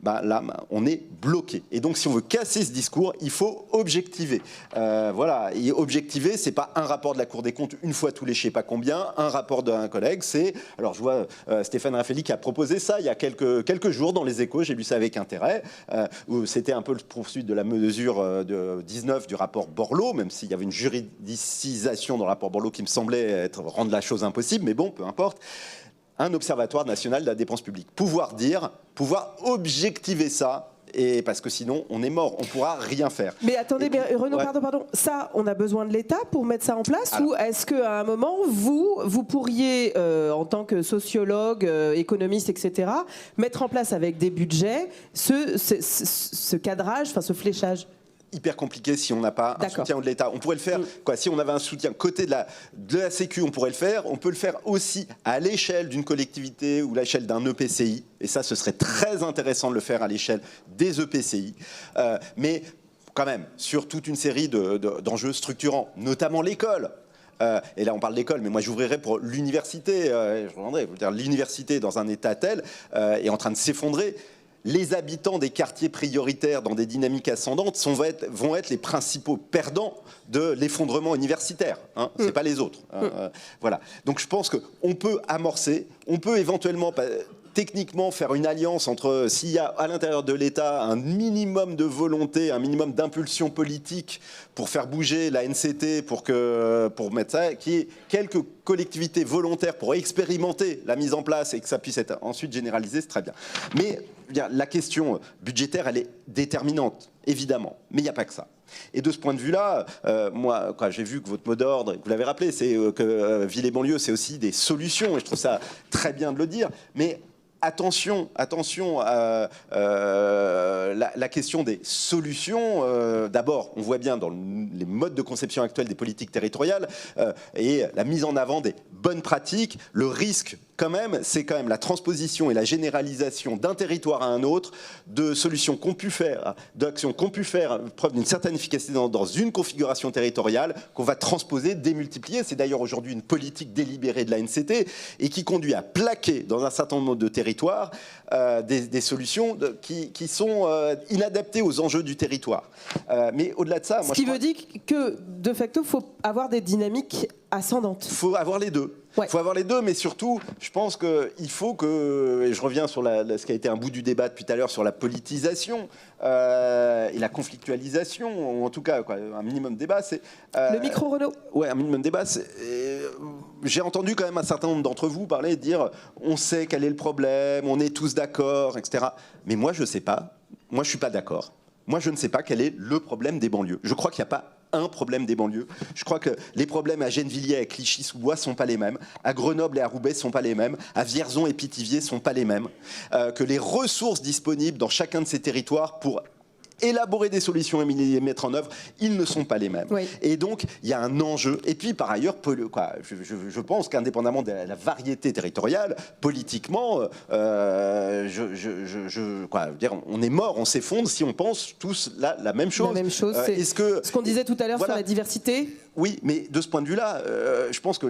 là, on est bloqué. Et donc, si on veut casser ce discours, il faut objectiver. Et objectiver, c'est pas un rapport de la Cour des comptes une fois tous les je sais pas combien, un rapport d'un collègue, c'est... Alors, je vois Stéphane Raffaelli qui a proposé ça il y a quelques jours dans les Échos, j'ai lu ça avec intérêt, où c'était un peu le poursuite de la mesure de 19 du rapport Borloo, même s'il y avait une juridicisation dans le rapport Borloo qui me semblait rendre la chose impossible, mais bon, peu importe. Un observatoire national de la dépense publique. Pouvoir objectiver ça, et parce que sinon, on est mort, on ne pourra rien faire. Mais attendez, Renaud, pardon, ça, on a besoin de l'État pour mettre ça en place? Alors, ou est-ce qu'à un moment, vous pourriez, en tant que sociologue, économiste, etc., mettre en place avec des budgets ce cadrage, ce fléchage? Hyper compliqué si on n'a pas un soutien de l'État. On pourrait le faire, si on avait un soutien côté de la Sécu, on pourrait le faire. On peut le faire aussi à l'échelle d'une collectivité ou à l'échelle d'un EPCI. Et ça, ce serait très intéressant de le faire à l'échelle des EPCI. Mais quand même, sur toute une série d'enjeux structurants, notamment l'école. Et là, on parle d'école, mais moi, j'ouvrirais pour l'université. L'université, dans un état tel, est en train de s'effondrer. les habitants des quartiers prioritaires dans des dynamiques ascendantes vont être les principaux perdants de l'effondrement universitaire. Hein, c'est pas les autres. Voilà. Donc je pense qu'on peut amorcer, on peut éventuellement techniquement faire une alliance entre, s'il y a à l'intérieur de l'État un minimum de volonté, un minimum d'impulsion politique pour faire bouger la NCT, pour mettre ça, qu'il y ait quelques collectivités volontaires pour expérimenter la mise en place et que ça puisse être ensuite généralisé, c'est très bien. Mais la question budgétaire, elle est déterminante, évidemment, mais il n'y a pas que ça. Et de ce point de vue-là, moi, j'ai vu que votre mot d'ordre, vous l'avez rappelé, c'est que ville et banlieue, c'est aussi des solutions, et je trouve ça très bien de le dire, mais attention à la question des solutions. D'abord, on voit bien dans les modes de conception actuels des politiques territoriales et la mise en avant des bonnes pratiques, le risque quand même, c'est quand même la transposition et la généralisation d'un territoire à un autre, de solutions qu'ont pu faire, d'actions qu'ont pu faire preuve d'une certaine efficacité dans une configuration territoriale, qu'on va transposer, démultiplier. C'est d'ailleurs aujourd'hui une politique délibérée de la NCT et qui conduit à plaquer dans un certain nombre de territoires des solutions qui sont inadaptées aux enjeux du territoire. Mais au-delà de ça... Ce qui veut dire que, de facto, il faut avoir des dynamiques ascendantes. Il faut avoir les deux. Ouais. Il faut avoir les deux, mais surtout, je pense qu'il faut que, et je reviens sur ce qui a été un bout du débat depuis tout à l'heure, sur la politisation et la conflictualisation, ou en tout cas, un minimum de débat, c'est... le micro, Renaud. Ouais, un minimum de débat, j'ai entendu quand même un certain nombre d'entre vous parler, dire, on sait quel est le problème, on est tous d'accord, etc. Mais moi, je ne sais pas. Moi, je ne suis pas d'accord. Moi, je ne sais pas quel est le problème des banlieues. Je crois qu'il n'y a pas un problème des banlieues. Je crois que les problèmes à Gennevilliers et à Clichy-sous-Bois ne sont pas les mêmes, à Grenoble et à Roubaix ne sont pas les mêmes, à Vierzon et Pithiviers ne sont pas les mêmes, que les ressources disponibles dans chacun de ces territoires pour élaborer des solutions et les mettre en œuvre, ils ne sont pas les mêmes. Oui. Et donc, il y a un enjeu. Et puis, par ailleurs, je pense qu'indépendamment de la variété territoriale, politiquement, on est mort, on s'effondre si on pense tous la même chose. La même chose, c'est ce qu'on disait tout à l'heure sur la diversité. Oui, mais de ce point de vue-là, je pense que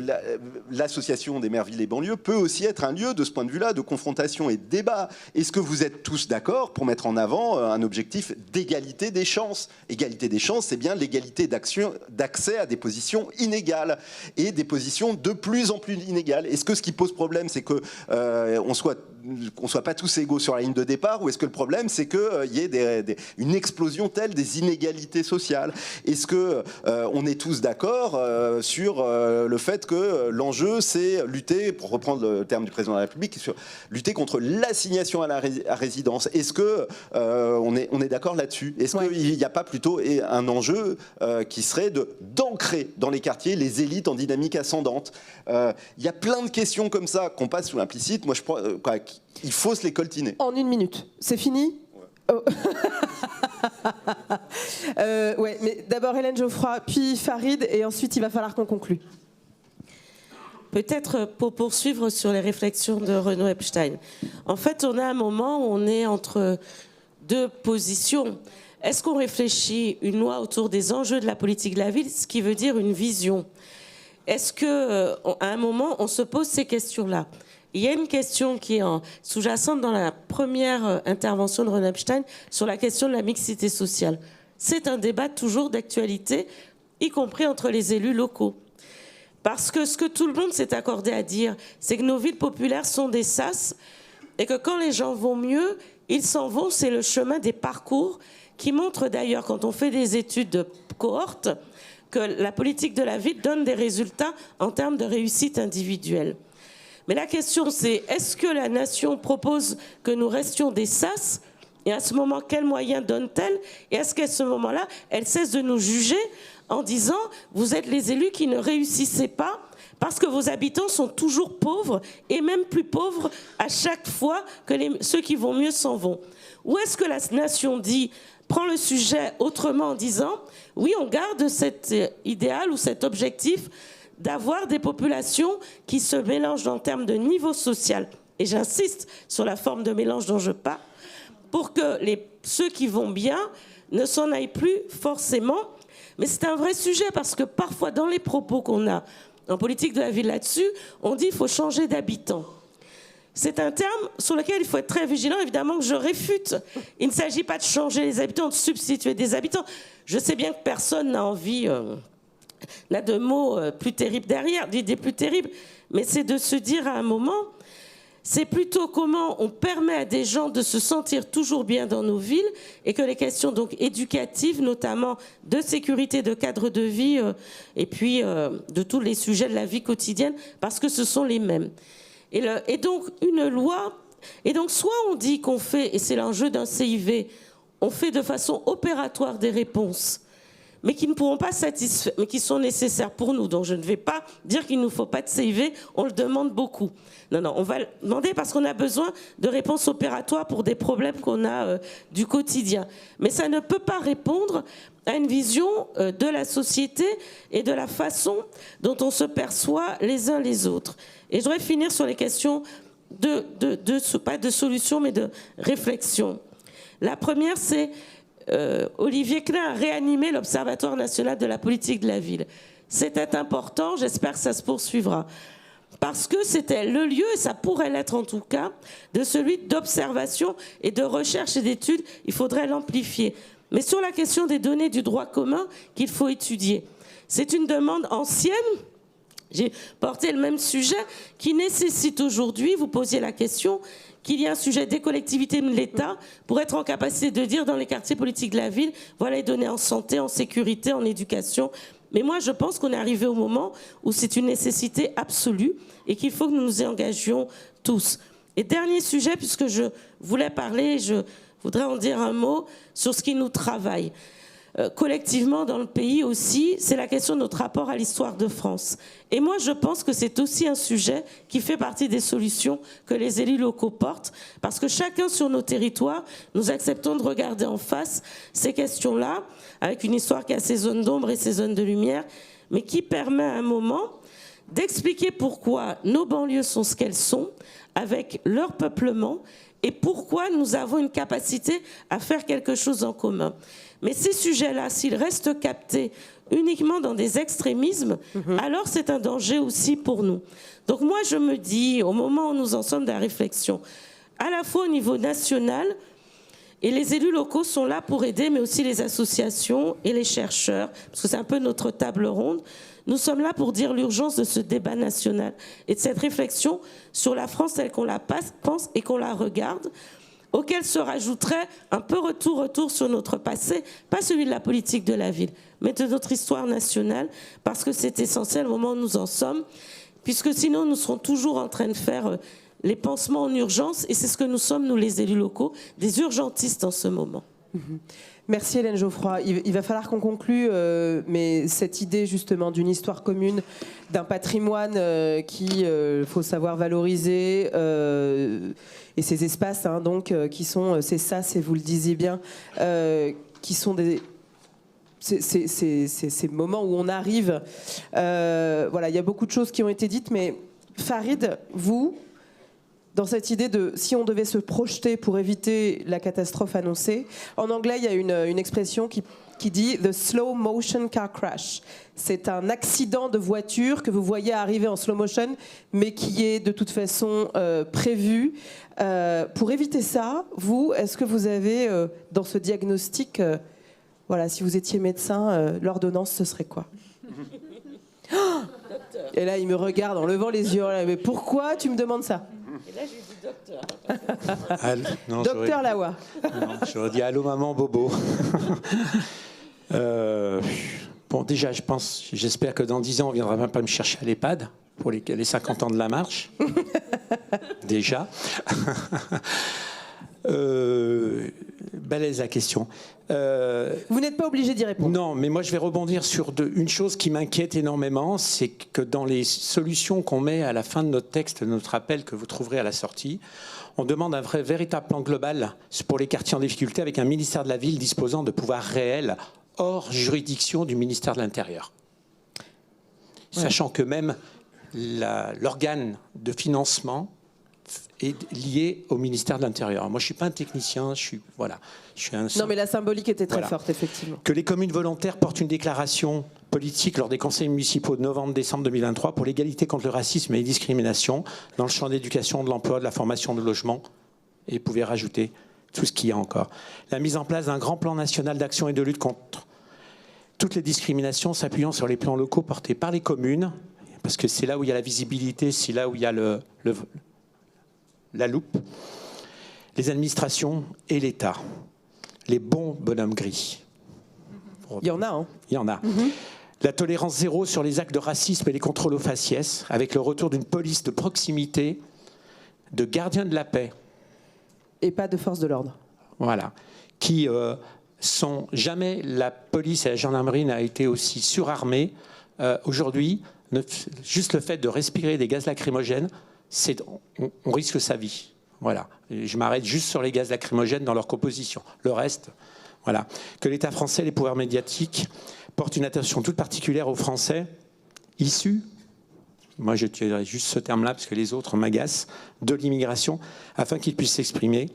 l'association des maires villes et banlieues peut aussi être un lieu, de ce point de vue-là, de confrontation et de débat. Est-ce que vous êtes tous d'accord pour mettre en avant un objectif d'égalité des chances? Égalité des chances, c'est bien l'égalité d'accès à des positions inégales et des positions de plus en plus inégales. Est-ce que ce qui pose problème, c'est qu'on soit pas tous égaux sur la ligne de départ, ou est-ce que le problème, c'est qu'il y ait une explosion telle des inégalités sociales? Est-ce que on est tous d'accord sur le fait que l'enjeu, c'est lutter, pour reprendre le terme du président de la République, lutter contre l'assignation à résidence? Est-ce que on est d'accord là-dessus? Est-ce qu'il n'y a pas plutôt un enjeu qui serait d'ancrer dans les quartiers les élites en dynamique ascendante? Il y a plein de questions comme ça qu'on passe sous l'implicite. Moi, je crois qu'il faut se les coltiner. En 1 minute, c'est fini? Oh. Ouais, mais d'abord Hélène Geoffroy, puis Farid, et ensuite il va falloir qu'on conclue. Peut-être pour poursuivre sur les réflexions de Renaud Epstein. En fait, on a un moment où on est entre deux positions. Est-ce qu'on réfléchit une loi autour des enjeux de la politique de la ville, ce qui veut dire une vision? Est-ce qu'à un moment, on se pose ces questions-là? Il y a une question qui est sous-jacente dans la première intervention de Renaud Epstein sur la question de la mixité sociale. C'est un débat toujours d'actualité, y compris entre les élus locaux. Parce que ce que tout le monde s'est accordé à dire, c'est que nos villes populaires sont des sas et que quand les gens vont mieux, ils s'en vont. C'est le chemin des parcours qui montre d'ailleurs, quand on fait des études de cohorte, que la politique de la ville donne des résultats en termes de réussite individuelle. Mais la question, c'est est-ce que la nation propose que nous restions des sas? Et à ce moment, quels moyens donne-t-elle? Et est-ce qu'à ce moment-là, elle cesse de nous juger en disant « Vous êtes les élus qui ne réussissez pas parce que vos habitants sont toujours pauvres et même plus pauvres à chaque fois que ceux qui vont mieux s'en vont ». Ou est-ce que la nation dit prend le sujet autrement en disant « Oui, on garde cet idéal ou cet objectif d'avoir des populations qui se mélangent en termes de niveau social. » Et j'insiste sur la forme de mélange dont je parle, pour que ceux qui vont bien ne s'en aillent plus forcément. Mais c'est un vrai sujet parce que parfois, dans les propos qu'on a en politique de la ville là-dessus, on dit qu'il faut changer d'habitants. c'est un terme sur lequel il faut être très vigilant, évidemment que je réfute. Il ne s'agit pas de changer les habitants, de substituer des habitants. Je sais bien que personne n'a envie, n'a de mots plus terribles derrière, d'idées plus terribles, mais c'est de se dire à un moment, c'est plutôt comment on permet à des gens de se sentir toujours bien dans nos villes et que les questions donc éducatives, notamment de sécurité, de cadre de vie et puis de tous les sujets de la vie quotidienne, parce que ce sont les mêmes. Et donc une loi, et donc soit on dit qu'on fait, et c'est l'enjeu d'un CIV, on fait de façon opératoire des réponses, mais qui ne pourront pas satisfaire, mais qui sont nécessaires pour nous. Donc je ne vais pas dire qu'il ne nous faut pas de CIV, on le demande beaucoup. Non, on va le demander parce qu'on a besoin de réponses opératoires pour des problèmes qu'on a du quotidien. Mais ça ne peut pas répondre à une vision de la société et de la façon dont on se perçoit les uns les autres. Et je voudrais finir sur les questions pas de solution, mais de réflexion. La première, c'est Olivier Klein a réanimé l'Observatoire national de la politique de la ville. C'était important, j'espère que ça se poursuivra. Parce que c'était le lieu, et ça pourrait l'être en tout cas, de celui d'observation et de recherche et d'études. Il faudrait l'amplifier. Mais sur la question des données du droit commun qu'il faut étudier, c'est une demande ancienne. J'ai porté le même sujet qui nécessite aujourd'hui, vous posiez la question, qu'il y ait un sujet des collectivités de l'État pour être en capacité de dire dans les quartiers politiques de la ville, voilà les données en santé, en sécurité, en éducation. Mais moi, je pense qu'on est arrivé au moment où c'est une nécessité absolue et qu'il faut que nous nous y engagions tous. Et dernier sujet, puisque je voulais parler, je voudrais en dire un mot sur ce qui nous travaille. Collectivement dans le pays aussi, c'est la question de notre rapport à l'histoire de France. Et moi, je pense que c'est aussi un sujet qui fait partie des solutions que les élus locaux portent, parce que chacun sur nos territoires, nous acceptons de regarder en face ces questions-là, avec une histoire qui a ses zones d'ombre et ses zones de lumière, mais qui permet à un moment d'expliquer pourquoi nos banlieues sont ce qu'elles sont, avec leur peuplement, et pourquoi nous avons une capacité à faire quelque chose en commun. Mais ces sujets-là, s'ils restent captés uniquement dans des extrémismes, alors c'est un danger aussi pour nous. Donc moi, je me dis, au moment où nous en sommes de la réflexion, à la fois au niveau national, et les élus locaux sont là pour aider, mais aussi les associations et les chercheurs, parce que c'est un peu notre table ronde. Nous sommes là pour dire l'urgence de ce débat national et de cette réflexion sur la France telle qu'on la pense et qu'on la regarde, auquel se rajouterait un peu retour sur notre passé, pas celui de la politique de la ville, mais de notre histoire nationale, parce que c'est essentiel au moment où nous en sommes, puisque sinon nous serons toujours en train de faire les pansements en urgence, et c'est ce que nous sommes, nous les élus locaux, des urgentistes en ce moment. Merci Hélène Geoffroy. Il va falloir qu'on conclue, mais cette idée justement d'une histoire commune, d'un patrimoine qu'il faut savoir valoriser, et ces espaces donc qui sont, c'est ça, c'est vous le disiez bien, qui sont des... Ces moments où on arrive, voilà, il y a beaucoup de choses qui ont été dites, mais Farid, vous, dans cette idée de si on devait se projeter pour éviter la catastrophe annoncée, en anglais il y a une expression qui dit « the slow motion car crash ». C'est un accident de voiture que vous voyez arriver en slow motion, mais qui est de toute façon prévu. Pour éviter ça, vous, est-ce que vous avez dans ce diagnostic, voilà, si vous étiez médecin, l'ordonnance, ce serait quoi ? Et là, il me regarde en levant les yeux. Mais pourquoi tu me demandes ça ? Et là, j'ai dit docteur. Docteur Lawa. J'aurais dit allô maman Bobo. Bon, déjà, j'espère que dans 10 ans, on ne viendra même pas me chercher à l'EHPAD pour les 50 ans de la marche. Déjà. Balèze la question. Vous n'êtes pas obligé d'y répondre. Non, mais moi je vais rebondir sur une chose qui m'inquiète énormément, c'est que dans les solutions qu'on met à la fin de notre texte, de notre appel que vous trouverez à la sortie, on demande un véritable plan global pour les quartiers en difficulté avec un ministère de la Ville disposant de pouvoirs réels hors juridiction du ministère de l'Intérieur. Ouais. Sachant que même l'organe de financement est lié au ministère de l'Intérieur. Moi, je ne suis pas un technicien, je suis un... Non, mais la symbolique était très forte, effectivement. Que les communes volontaires portent une déclaration politique lors des conseils municipaux de novembre-décembre 2023 pour l'égalité contre le racisme et les discriminations dans le champ d'éducation, de l'emploi, de la formation, de logement. Et vous pouvez rajouter tout ce qu'il y a encore. La mise en place d'un grand plan national d'action et de lutte contre toutes les discriminations s'appuyant sur les plans locaux portés par les communes, parce que c'est là où il y a la visibilité, c'est là où il y a la loupe, les administrations et l'État. Les bons bonhommes gris. Il y en a, hein. Il y en a. La tolérance zéro sur les actes de racisme et les contrôles aux faciès, avec le retour d'une police de proximité, de gardiens de la paix. Et pas de force de l'ordre. Voilà. Qui sont jamais, la police et la gendarmerie n'a été aussi surarmées. Aujourd'hui, juste le fait de respirer des gaz lacrymogènes, on risque sa vie. Voilà. Et je m'arrête juste sur les gaz lacrymogènes dans leur composition. Le reste, voilà. Que l'État français, les pouvoirs médiatiques portent une attention toute particulière aux Français issus, moi je dirais juste ce terme-là parce que les autres m'agacent, de l'immigration, afin qu'ils puissent s'exprimer,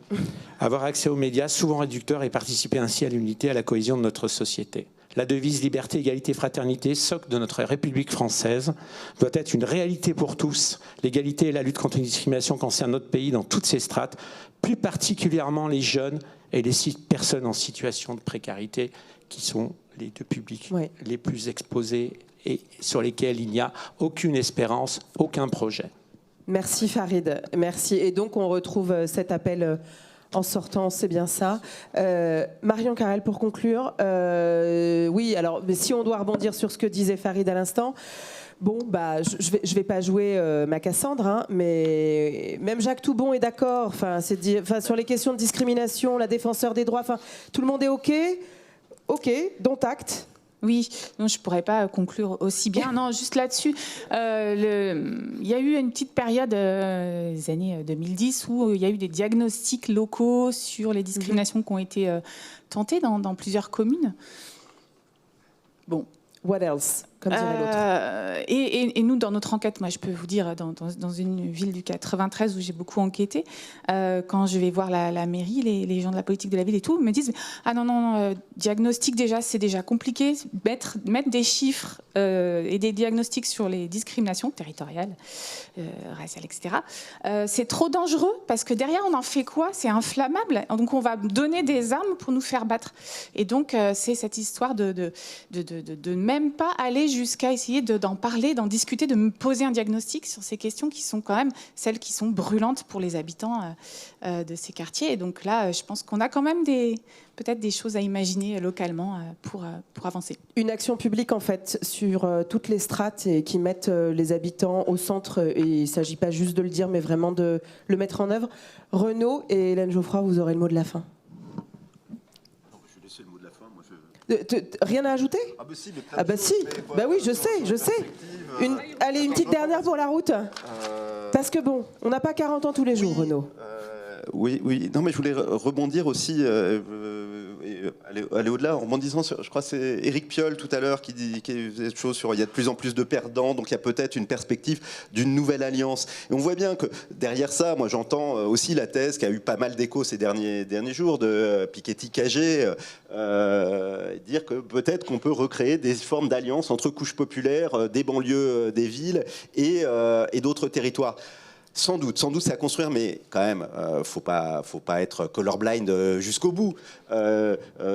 avoir accès aux médias, souvent réducteurs, et participer ainsi à l'unité, à la cohésion de notre société. La devise liberté, égalité, fraternité, socle de notre République française, doit être une réalité pour tous. L'égalité et la lutte contre les discriminations concernent notre pays dans toutes ses strates, plus particulièrement les jeunes et les personnes en situation de précarité, qui sont les deux publics les plus exposés et sur lesquels il n'y a aucune espérance, aucun projet. Merci Farid, merci. Et donc on retrouve cet appel en sortant, c'est bien ça. Marion Carrel, pour conclure. Oui, alors mais si on doit rebondir sur ce que disait Farid à l'instant, bon, bah, je vais pas jouer ma Cassandre, hein, mais même Jacques Toubon est d'accord. Sur les questions de discrimination, la défenseur des droits, tout le monde est OK. OK, dont acte. Oui, non, je ne pourrais pas conclure aussi bien. Non, juste là-dessus, il y a eu une petite période, les années 2010, où il y a eu des diagnostics locaux sur les discriminations qui ont été tentées dans plusieurs communes. Bon. What else, comme dirait l'autre. Et nous, dans notre enquête, moi, je peux vous dire, dans une ville du 93 où j'ai beaucoup enquêté, quand je vais voir la mairie, les gens de la politique de la ville et tout, me disent « Ah non, diagnostic déjà, c'est déjà compliqué. Mettre des chiffres et des diagnostics sur les discriminations territoriales, raciales, etc. C'est trop dangereux parce que derrière, on en fait quoi? C'est inflammable. Donc, on va donner des armes pour nous faire battre. Et donc, c'est cette histoire de même pas aller jusqu'à essayer d'en parler, d'en discuter, de me poser un diagnostic sur ces questions qui sont quand même celles qui sont brûlantes pour les habitants de ces quartiers. Et donc là, je pense qu'on a quand même peut-être des choses à imaginer localement pour avancer. Une action publique en fait sur toutes les strates et qui mettent les habitants au centre. Et il ne s'agit pas juste de le dire, mais vraiment de le mettre en œuvre. Renaud et Hélène Geoffroy, vous aurez le mot de la fin. Rien à ajouter? Ah bah si, bah oui, je sais. Allez, une petite dernière pour la route. Parce que bon, on n'a pas 40 ans tous les jours, Renaud. Oui. Non, mais je voulais rebondir aussi, aller au-delà, en rebondissant sur, je crois que c'est Éric Piolle tout à l'heure qui faisait cette chose sur il y a de plus en plus de perdants, donc il y a peut-être une perspective d'une nouvelle alliance. Et on voit bien que derrière ça, moi j'entends aussi la thèse qui a eu pas mal d'écho ces derniers jours de Piketty-Cagé, dire que peut-être qu'on peut recréer des formes d'alliance entre couches populaires, des banlieues des villes et d'autres territoires. Sans doute, c'est à construire, mais quand même, faut pas être colorblind jusqu'au bout.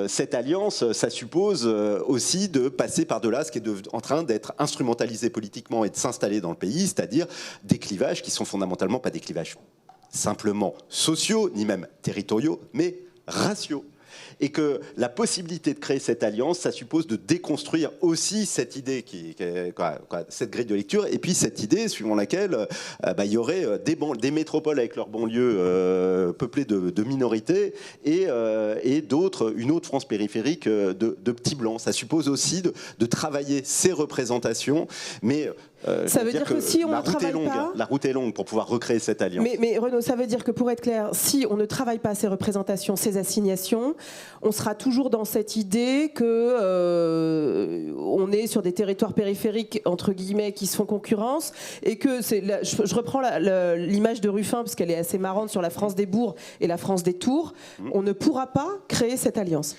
Cette alliance, ça suppose aussi de passer par-delà ce qui est en train d'être instrumentalisé politiquement et de s'installer dans le pays, c'est-à-dire des clivages qui sont fondamentalement pas des clivages simplement sociaux, ni même territoriaux, mais raciaux. Et que la possibilité de créer cette alliance, ça suppose de déconstruire aussi cette idée, cette grille de lecture, et puis cette idée suivant laquelle il y aurait des métropoles avec leurs banlieues peuplées de minorités et d'autres, une autre France périphérique de petits blancs. Ça suppose aussi de travailler ces représentations, mais ça veut dire que si on ne travaille pas... La route est longue pour pouvoir recréer cette alliance. Mais Renaud, ça veut dire que pour être clair, si on ne travaille pas ces représentations, ces assignations, on sera toujours dans cette idée que on est sur des territoires périphériques, entre guillemets, qui se font concurrence, et que je reprends l'image de Ruffin, parce qu'elle est assez marrante, sur la France des bourgs et la France des tours. On ne pourra pas créer cette alliance.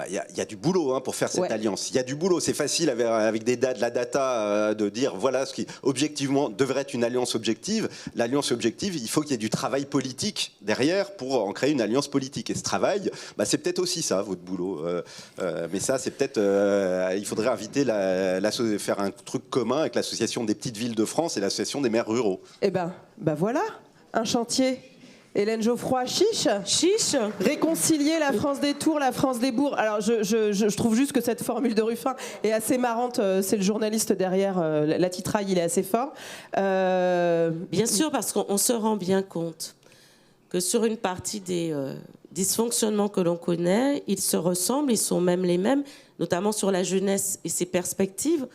Il y a du boulot pour faire cette alliance. Il y a du boulot. C'est facile avec de la data de dire voilà ce qui objectivement devrait être une alliance objective. L'alliance objective, il faut qu'il y ait du travail politique derrière pour en créer une alliance politique. Et ce travail, c'est peut-être aussi ça, votre boulot. Mais ça, c'est peut-être... il faudrait inviter faire un truc commun avec l'Association des petites villes de France et l'Association des maires ruraux. Eh ben voilà, un chantier. Hélène Geoffroy, chiche. Réconcilier la France des tours, la France des bourgs. Alors je trouve juste que cette formule de Ruffin est assez marrante. C'est le journaliste derrière, la titraille, il est assez fort. Bien sûr, parce qu'on se rend bien compte que sur une partie des dysfonctionnements que l'on connaît, ils se ressemblent, ils sont même les mêmes, notamment sur la jeunesse et ses perspectives.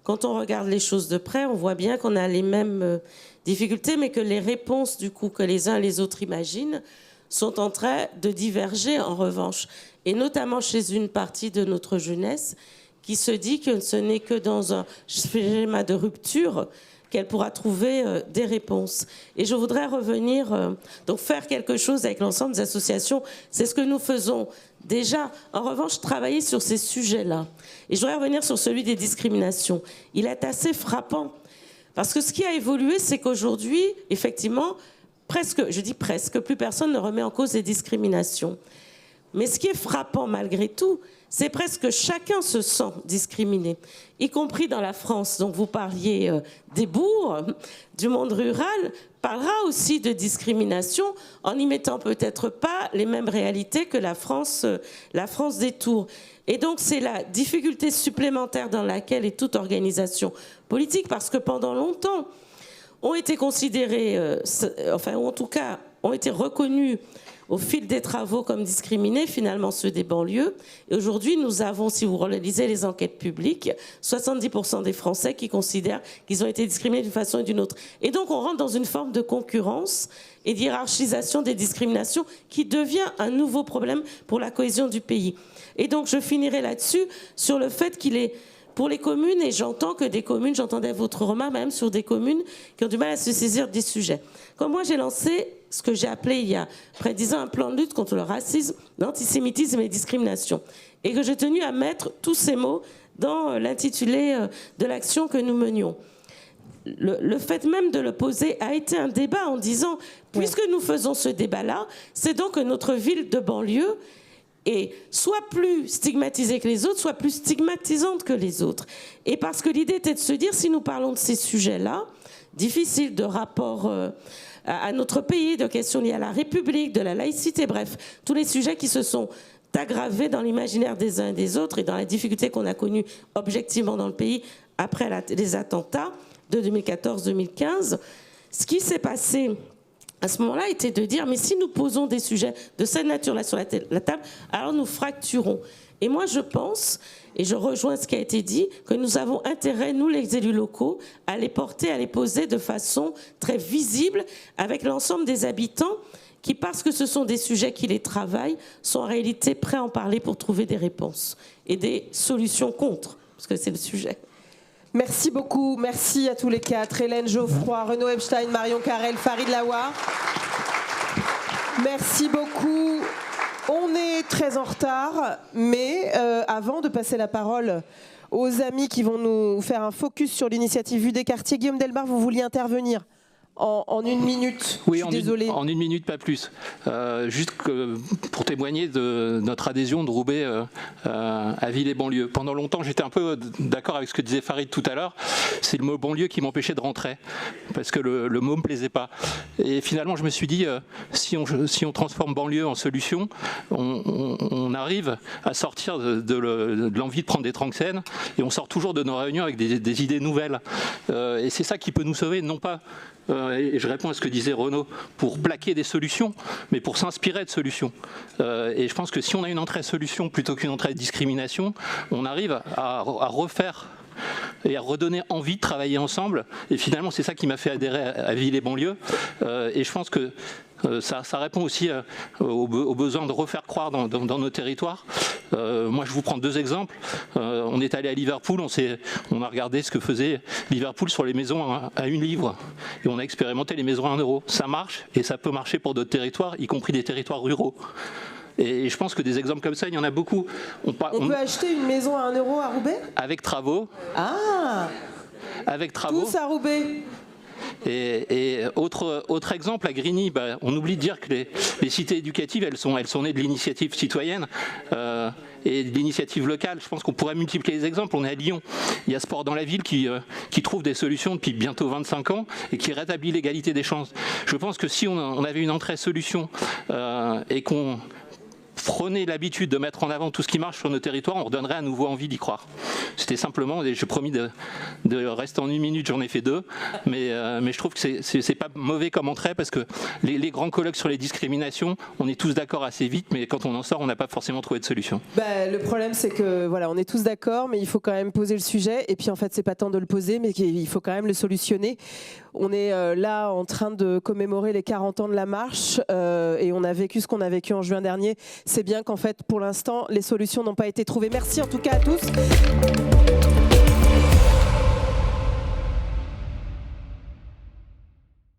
Quand on regarde les choses de près, on voit bien qu'on a les mêmes difficultés, mais que les réponses, du coup, que les uns et les autres imaginent, sont en train de diverger, en revanche. Et notamment chez une partie de notre jeunesse qui se dit que ce n'est que dans un schéma de rupture qu'elle pourra trouver des réponses. Et je voudrais revenir, donc faire quelque chose avec l'ensemble des associations. C'est ce que nous faisons déjà. En revanche, travailler sur ces sujets-là. Et je voudrais revenir sur celui des discriminations. Il est assez frappant. Parce que ce qui a évolué, c'est qu'aujourd'hui, effectivement, je dis presque, plus personne ne remet en cause les discriminations. Mais ce qui est frappant malgré tout, c'est presque chacun se sent discriminé, y compris dans la France. Donc vous parliez des bourgs, du monde rural, parlera aussi de discrimination en n'y mettant peut-être pas les mêmes réalités que la France des tours. Et donc c'est la difficulté supplémentaire dans laquelle est toute organisation politique, parce que pendant longtemps, ont été considérés, ou en tout cas ont été reconnus au fil des travaux comme discriminés, finalement ceux des banlieues. Et aujourd'hui, nous avons, si vous relisez les enquêtes publiques, 70% des Français qui considèrent qu'ils ont été discriminés d'une façon et d'une autre. Et donc on rentre dans une forme de concurrence et d'hiérarchisation des discriminations qui devient un nouveau problème pour la cohésion du pays. Et donc je finirai là-dessus sur le fait qu'il est pour les communes, et j'entends que des communes, j'entendais votre remarque même sur des communes qui ont du mal à se saisir des sujets. Comme moi, j'ai lancé ce que j'ai appelé il y a près de 10 ans un plan de lutte contre le racisme, l'antisémitisme et les discriminations, et que j'ai tenu à mettre tous ces mots dans l'intitulé de l'action que nous menions. Le fait même de le poser a été un débat en disant, puisque nous faisons ce débat-là, c'est donc que notre ville de banlieue est soit plus stigmatisée que les autres, soit plus stigmatisante que les autres. Et parce que l'idée était de se dire, si nous parlons de ces sujets-là, difficiles de rapport à notre pays, de questions liées à la République, de la laïcité, bref, tous les sujets qui se sont aggravés dans l'imaginaire des uns et des autres et dans la difficulté qu'on a connue objectivement dans le pays après les attentats de 2014-2015, ce qui s'est passé à ce moment-là était de dire, mais si nous posons des sujets de cette nature-là sur la table, alors nous fracturons. Et moi, je pense, et je rejoins ce qui a été dit, que nous avons intérêt, nous les élus locaux, à les porter, à les poser de façon très visible avec l'ensemble des habitants qui, parce que ce sont des sujets qui les travaillent, sont en réalité prêts à en parler pour trouver des réponses et des solutions contre, parce que c'est le sujet. Merci beaucoup, merci à tous les quatre, Hélène Geoffroy, Renaud Epstein, Marion Carrel, Farid Laouar. Merci beaucoup. On est très en retard, mais avant de passer la parole aux amis qui vont nous faire un focus sur l'initiative Vue des quartiers, Guillaume Delbar, vous vouliez intervenir en une minute. Oui, désolé. En une minute, pas plus. Juste pour témoigner de notre adhésion de Roubaix à ville et banlieue. Pendant longtemps, j'étais un peu d'accord avec ce que disait Farid tout à l'heure. C'est le mot banlieue qui m'empêchait de rentrer, parce que le mot me plaisait pas. Et finalement, je me suis dit, si on transforme banlieue en solution, on arrive à sortir de l'envie de prendre des tranxènes, et on sort toujours de nos réunions avec des idées nouvelles. Et c'est ça qui peut nous sauver, non pas... et je réponds à ce que disait Renaud, pour plaquer des solutions, mais pour s'inspirer de solutions. Et je pense que si on a une entrée solution plutôt qu'une entrée de discrimination, on arrive à refaire et à redonner envie de travailler ensemble. Et finalement, c'est ça qui m'a fait adhérer à Ville et banlieue. Et je pense que ça répond aussi au besoin de refaire croire dans nos territoires. Moi, je vous prends deux exemples. On est allé à Liverpool, on a regardé ce que faisait Liverpool sur les maisons à 1 livre. Et on a expérimenté les maisons à 1 euro. Ça marche, et ça peut marcher pour d'autres territoires, y compris des territoires ruraux. Et je pense que des exemples comme ça, il y en a beaucoup. On peut acheter une maison à 1 euro à Roubaix? Avec travaux. Ah! Avec travaux. Tous à Roubaix. Et autre exemple, à Grigny, on oublie de dire que les cités éducatives, elles sont nées de l'initiative citoyenne et de l'initiative locale. Je pense qu'on pourrait multiplier les exemples. On est à Lyon. Il y a Sport dans la ville qui trouve des solutions depuis bientôt 25 ans et qui rétablit l'égalité des chances. Je pense que si on avait une entrée solution et qu'on prenez l'habitude de mettre en avant tout ce qui marche sur nos territoires, on redonnerait à nouveau envie d'y croire. C'était simplement, et j'ai promis de rester en 1 minute, j'en ai fait 2, mais je trouve que c'est pas mauvais comme entrée, parce que les grands colloques sur les discriminations, on est tous d'accord assez vite, mais quand on en sort, on n'a pas forcément trouvé de solution. Le problème, c'est que voilà, on est tous d'accord, mais il faut quand même poser le sujet, et puis en fait, c'est pas tant de le poser, mais il faut quand même le solutionner. On est là en train de commémorer les 40 ans de la marche, et on a vécu ce qu'on a vécu en juin dernier. C'est bien qu'en fait, pour l'instant, les solutions n'ont pas été trouvées. Merci en tout cas à tous.